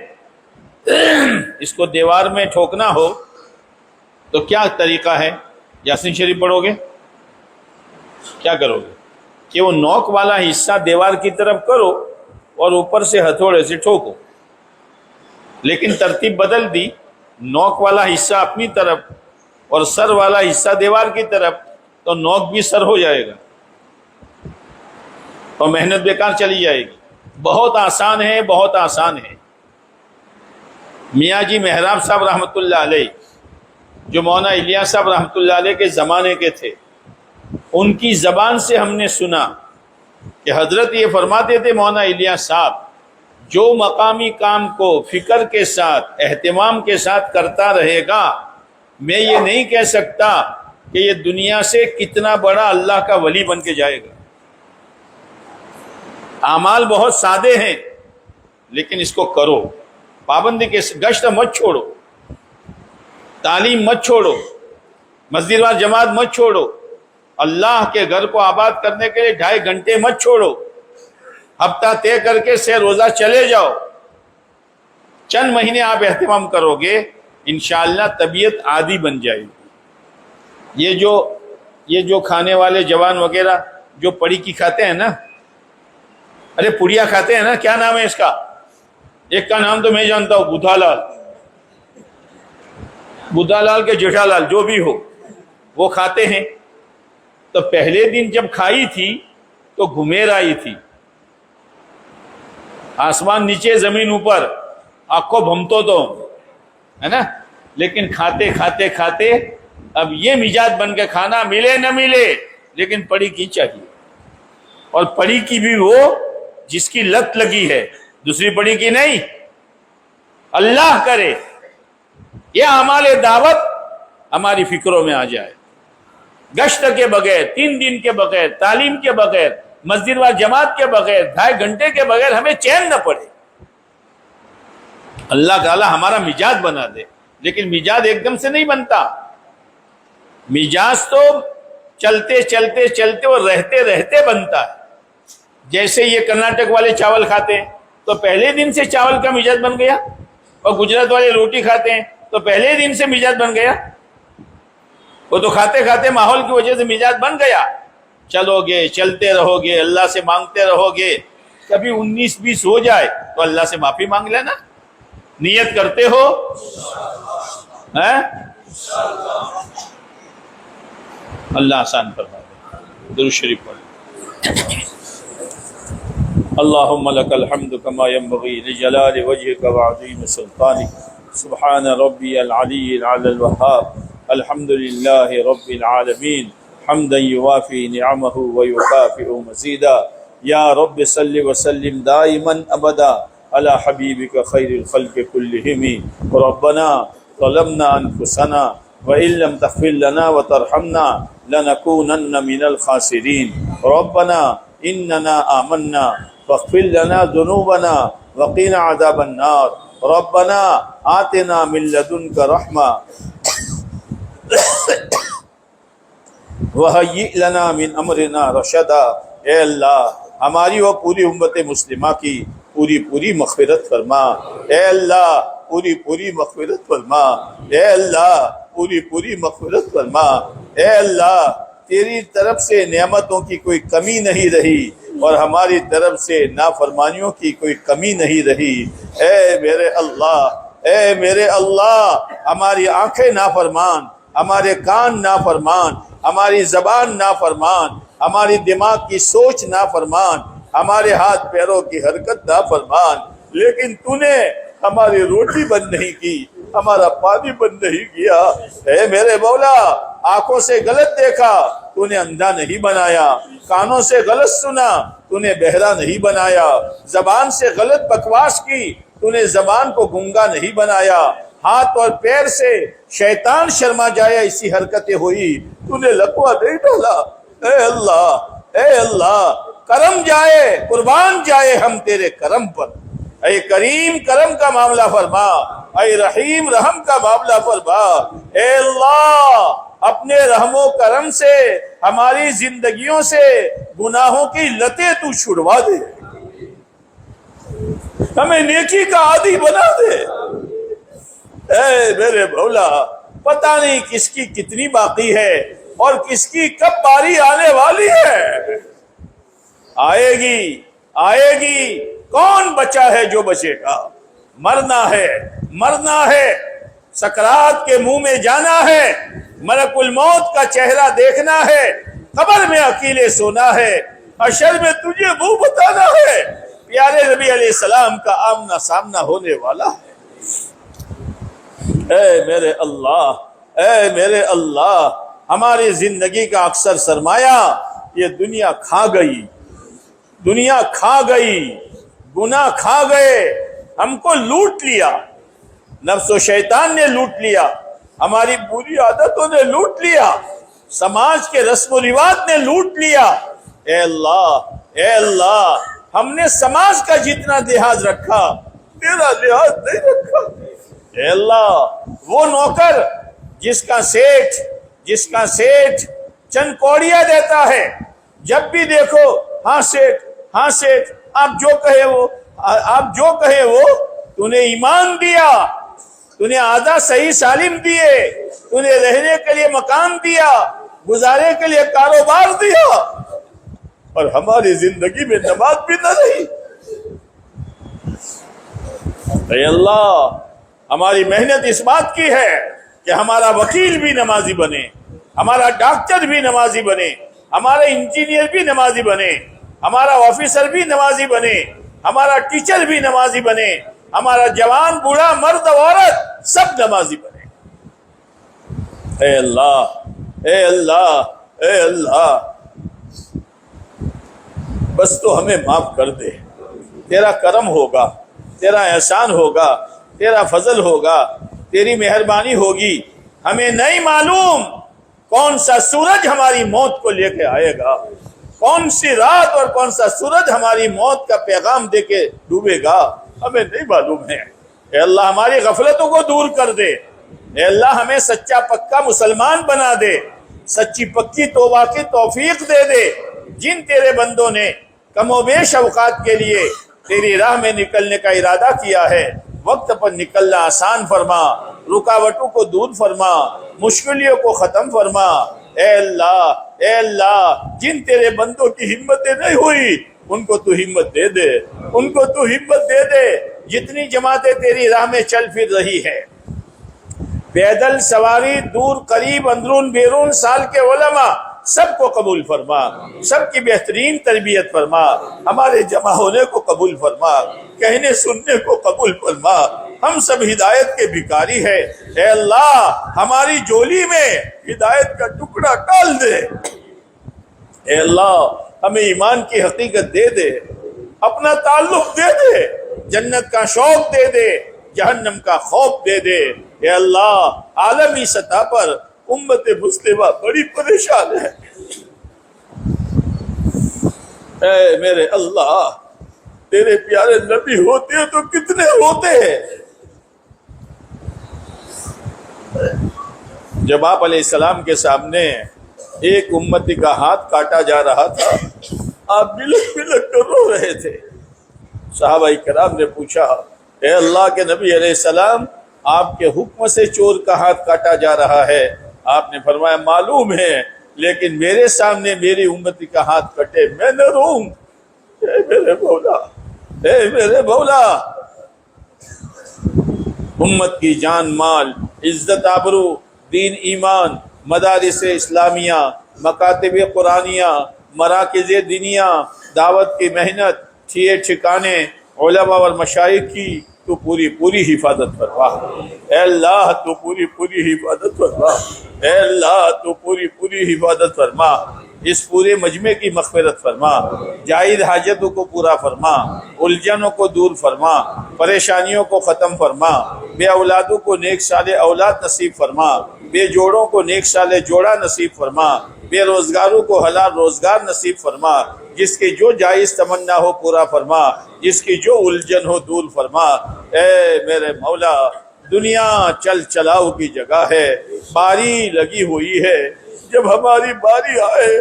S3: اس کو دیوار میں ٹھوکنا ہو تو کیا طریقہ ہے؟ یاسین شریف پڑھو گے؟ کیا کرو گے کہ وہ نوک والا حصہ دیوار کی طرف کرو اور اوپر سے ہتھوڑے سے ٹھوکو. لیکن ترتیب بدل دی، نوک والا حصہ اپنی طرف اور سر والا حصہ دیوار کی طرف، تو نوک بھی سر ہو جائے گا اور محنت بیکار چلی جائے گی. بہت آسان ہے، بہت آسان ہے. میاں جی محراب صاحب رحمۃ اللہ علیہ جو مولانا الیاس صاحب رحمۃ اللہ علیہ کے زمانے کے تھے، ان کی زبان سے ہم نے سنا کہ حضرت یہ فرماتے تھے مولانا الیاس صاحب، جو مقامی کام کو فکر کے ساتھ اہتمام کے ساتھ کرتا رہے گا، میں یہ نہیں کہہ سکتا کہ یہ دنیا سے کتنا بڑا اللہ کا ولی بن کے جائے گا۔ اعمال بہت سادے ہیں لیکن اس کو کرو، پابندی کے گشت مت چھوڑو، تعلیم مت چھوڑو، مسجد وار جماعت مت چھوڑو، اللہ کے گھر کو آباد کرنے کے لیے 2.5 گھنٹے مت چھوڑو، ہفتہ طے کر کے 6 روزہ چلے جاؤ۔ چند مہینے آپ اہتمام کرو گے، انشاءاللہ طبیعت عادی بن جائے گی۔ یہ جو کھانے والے جوان وغیرہ جو پڑی کی کھاتے ہیں نا، ارے پڑیا کھاتے ہیں نا، کیا نام ہے اس کا؟ ایک کا نام تو میں جانتا ہوں، بدھا لال کے جیٹھا لال، جو بھی ہو، وہ کھاتے ہیں۔ تو پہلے دن جب کھائی تھی تو گھمیر آئی تھی، آسمان نیچے زمین اوپر، آپ کو بھمتو تو ہے نا، لیکن کھاتے کھاتے کھاتے اب یہ مزاج بن کے کھانا ملے نہ ملے لیکن پڑی کی چاہیے، اور پڑی کی بھی وہ جس کی لت لگی ہے، دوسری پڑی کی نہیں۔ اللہ کرے یہ اعمال دعوت ہماری فکروں میں آ جائے، گشت کے بغیر، 3 دن کے بغیر، تعلیم کے بغیر، مسجد وار جماعت کے بغیر، 2.5 گھنٹے کے بغیر ہمیں چین نہ پڑے۔ اللہ تعالی ہمارا مزاج بنا دے، لیکن مزاج ایک دم سے نہیں بنتا، مزاج تو چلتے چلتے چلتے اور رہتے رہتے بنتا ہے۔ جیسے یہ کرناٹک والے چاول کھاتے ہیں تو پہلے دن سے چاول کا مزاج بن گیا، اور گجرات والے روٹی کھاتے ہیں تو پہلے دن سے مزاج بن گیا، وہ تو کھاتے کھاتے ماحول کی وجہ سے مزاج بن گیا۔ چلو گے، چلتے رہو گے، اللہ سے مانگتے رہو گے، کبھی 19-20 ہو جائے تو اللہ سے معافی مانگ لینا، نیت کرتے ہو اللہ آسان فرما دے۔ درود شریف پڑھ۔ اللهم لك الحمد كما ينبغي لجلال وجهك وعظيم سلطانك، سبحان ربي العلي العلى الوهاب، الحمد لله رب العالمين، حمدا يوافي نعمه ويكافئ مزيدا، يا رب صل وسلم دائما ابدا على حبيبك خير الخلق كلهم، ربنا ظلمنا انفسنا وان لم تغفر لنا وترحمنا لنكونن من الخاسرين، ربنا اننا آمنا فاغفر لنا ذنوبنا وقنا عذاب النار، ربنا آتنا من لدنك رحمة وهيئ لنا من امرنا رشدا۔ اے اللہ ہماری و پوری امت مسلمہ کی پوری مغفرت فرما، اے اللہ پوری مغفرت فرما، اے اللہ پوری مغفرت فرما، اے اللہ تیری طرف سے نعمتوں کی کوئی کمی نہیں رہی اور ہماری طرف سے نافرمانیوں کی کوئی کمی نہیں رہی۔ اے میرے اللہ ہماری آنکھیں نافرمان، ہمارے کان نافرمان، ہماری زبان نافرمان، ہماری دماغ کی سوچ نافرمان، ہمارے ہاتھ پیروں کی حرکت نافرمان، لیکن تو نے ہماری روٹی بند نہیں کی، ہمارا پانی بند نہیں کیا۔ اے میرے مولا آنکھوں سے غلط دیکھا تو نے اندھا نہیں بنایا، کانوں سے غلط سنا تو نے بہرا نہیں بنایا، زبان سے غلط بکواس کی تو نے زبان کو گنگا نہیں بنایا، ہاتھ اور پیر سے شیطان شرما جائے ایسی حرکتیں ہوئی تو نے لقوہ نہیں ڈالا۔ اے اللہ کرم جائے، قربان جائے ہم تیرے کرم پر۔ اے کریم کرم کا معاملہ فرما، اے رحیم رحم کا معاملہ فرما۔ اے اللہ اپنے رحم و کرم سے ہماری زندگیوں سے گناہوں کی لتیں تو چھڑوا دے، ہمیں نیکی کا عادی بنا دے۔ اے میرے مولا پتہ نہیں کس کی کتنی باقی ہے اور کس کی کب باری آنے والی ہے، آئے گی کون بچا ہے جو بچے گا، مرنا ہے، سکرات کے منہ میں جانا ہے، ملک الموت کا چہرہ دیکھنا ہے، قبر میں اکیلے سونا ہے، حشر میں تجھے منہ بتانا ہے، پیارے نبی علیہ السلام کا آمنا سامنا ہونے والا ہے۔ اے میرے اللہ اے میرے اللہ، ہماری زندگی کا اکثر سرمایہ یہ دنیا کھا گئی، دنیا کھا گئی، گناہ کھا گئے، ہم کو لوٹ لیا، نفس و شیطان نے لوٹ لیا، ہماری بری عادتوں نے لوٹ لیا، سماج کے رسم و رواج نے لوٹ لیا۔ اے اللہ، ہم نے سماج کا جتنا لحاظ رکھا تیرا لحاظ نہیں رکھا۔ اے اللہ، وہ نوکر جس کا سیٹھ چند کوڑیاں دیتا ہے، جب بھی دیکھو ہاں سیٹھ، آپ جو کہے وہ، تو نے ایمان دیا، تو نے آدھا صحیح سالم دیے، تو نے رہنے کے لیے مکان دیا، گزارے کے لیے کاروبار دیا، اور ہماری زندگی میں نماز بھی نہ رہی۔ اے اللہ، ہماری محنت اس بات کی ہے کہ ہمارا وکیل بھی نمازی بنے، ہمارا ڈاکٹر بھی نمازی بنے، ہمارا انجینئر بھی نمازی بنے، ہمارا آفیسر بھی نمازی بنے، ہمارا ٹیچر بھی نمازی بنے، ہمارا جوان بوڑھا مرد عورت سب نمازی بنے۔ اے اللہ، اے اللہ، اے اللہ، بس تو ہمیں معاف کر دے، تیرا کرم ہوگا، تیرا احسان ہوگا، تیرا فضل ہوگا، تیری مہربانی ہوگی۔ ہمیں نہیں معلوم کون سا سورج ہماری موت کو لے کے آئے گا، کون سی رات اور کون سا سورج ہماری موت کا پیغام دے کے ڈوبے گا، ہمیں نہیں معلوم ہے۔ اے اللہ، ہماری غفلتوں کو دور کر دے۔ اے اللہ، ہمیں سچا پکا مسلمان بنا دے، سچی پکی توبہ کی توفیق دے دے۔ جن تیرے بندوں نے کم و بیش اوقات کے لیے تیری راہ میں نکلنے کا ارادہ کیا ہے، وقت پر نکلنا آسان فرما، رکاوٹوں کو دور فرما، مشکلیوں کو ختم فرما۔ اے اللہ، جن تیرے بندوں کی ہمتیں نہیں ہوئی ان کو تو ہمت دے دے، ان کو تو ہمت دے دے۔ جتنی جماعتیں تیری راہ میں چل پھر رہی ہے، پیدل سواری، دور قریب، اندرون بیرون، سال کے علماء، سب کو قبول فرما، سب کی بہترین تربیت فرما، ہمارے جمع ہونے کو قبول فرما، کہنے سننے کو قبول فرما۔ ہم سب ہدایت کے بھکاری ہے، اے اللہ ہماری جولی میں ہدایت کا ٹکڑا ڈال دے۔ اے اللہ ہمیں ایمان کی حقیقت دے دے، اپنا تعلق دے دے، جنت کا شوق دے دے، جہنم کا خوف دے دے۔ اے اللہ عالمی سطح پر امت مسلمہ بڑی پریشان ہے۔ اے میرے اللہ، تیرے پیارے نبی ہوتے تو کتنے ہوتے ہیں۔ جب آپ علیہ السلام کے سامنے ایک امتی کا ہاتھ کاٹا جا رہا تھا، آپ بلک بلک کر رو رہے تھے۔ صحابہ کرام نے پوچھا، اے اللہ کے نبی علیہ السلام، آپ کے حکم سے چور کا ہاتھ کاٹا جا رہا ہے۔ آپ نے فرمایا، معلوم ہے، لیکن میرے سامنے میری امتی کا ہاتھ کٹے میں نہ روؤں۔ اے میرے مولا، اے میرے مولا، امت کی جان مال، عزت آبرو، دین ایمان، مدارس اسلامیہ، مکاتب قرآنیہ، مراکز دینیہ، دعوت کی محنت، ٹھکانے، علماء اور مشائخ کی تو پوری حفاظت فرما۔ اے اللہ تو پوری حفاظت فرما۔ اے اللہ تو پوری حفاظت فرما۔ اس پورے مجمع کی مغفرت فرما، جائز حاجتوں کو پورا فرما، الجھنوں کو دور فرما، پریشانیوں کو ختم فرما، بے اولادوں کو نیک صالح اولاد نصیب فرما، بے جوڑوں کو نیک صالح جوڑا نصیب فرما، بے روزگاروں کو حلال روزگار نصیب فرما، جس کی جو جائز تمنا ہو پورا فرما، جس کی جو الجھن ہو دور فرما۔ اے میرے مولا، دنیا چل چلاؤ کی جگہ ہے، باری لگی ہوئی ہے، جب ہماری باری آئے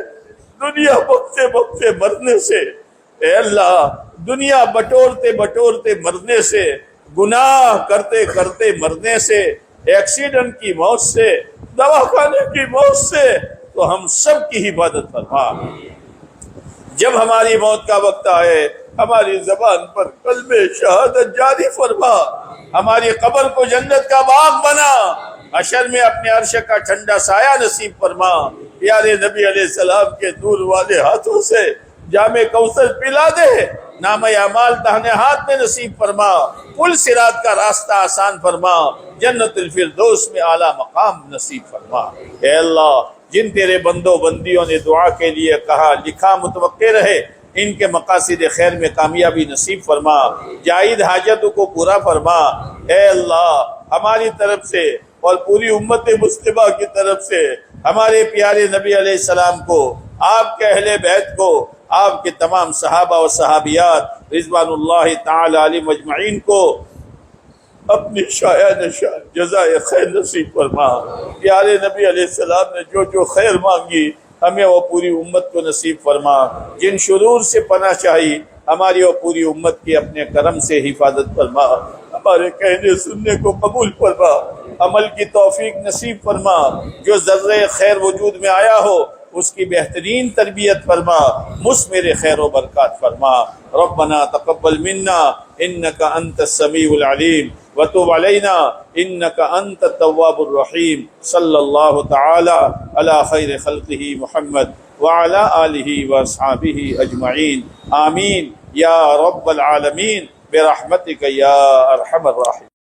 S3: دنیا بکتے بکتے مرنے سے، اے اللہ دنیا بٹورتے بٹورتے مرنے سے، گناہ کرتے کرتے مرنے سے، ایکسیڈنٹ کی موت سے، دواخانے کی موت سے، تو ہم سب کی حفاظت فرما۔ جب ہماری موت کا وقت آئے ہماری زبان پر کلمہ شہادت جاری فرما، ہماری قبر کو جنت کا باغ بنا، حشر میں اپنے عرش کا ٹھنڈا سایہ نصیب فرما۔ پیارے نبی علیہ السلام کے نور والے ہاتھوں سے جام کوثر پلا دے، نام اعمال دہنے ہاتھ میں نصیب فرما، پل صراط کا راستہ آسان فرما، جنت الفردوس میں اعلیٰ مقام نصیب فرما۔ اے اللہ جن تیرے بندوں بندیوں نے دعا کے لیے کہا لکھا متوقع رہے، ان کے مقاصد خیر میں کامیابی نصیب فرما، جائز حاجتوں کو پورا فرما۔ اے اللہ ہماری طرف سے اور پوری امت مسلمہ کی طرف سے ہمارے پیارے نبی علیہ السلام کو، آپ کے اہل بیت کو، آپ کے تمام صحابہ و صحابیات رضوان اللہ تعالی علیہم اجمعین کو اپنی شایع نشان جزائے خیر نصیب فرما۔ پیارے نبی علیہ السلام نے جو جو خیر مانگی ہمیں وہ پوری امت کو نصیب فرما، جن شرور سے پناہ چاہی ہماری وہ پوری امت کی اپنے کرم سے حفاظت فرما، ہمارے کہنے سننے کو قبول فرما، عمل کی توفیق نصیب فرما، جو ذرے خیر وجود میں آیا ہو اس کی بہترین تربیت فرما، مثمر خیر و برکات فرما۔ ربنا تقبل منا انك انت السميع العليم وتب علينا انك انت التواب الرحيم، صلی اللہ تعالی علی خیر خلقہ محمد وعلى آلہ واصحابہ اجمعین، آمین یا رب العالمین برحمتک یا ارحم الراحمین۔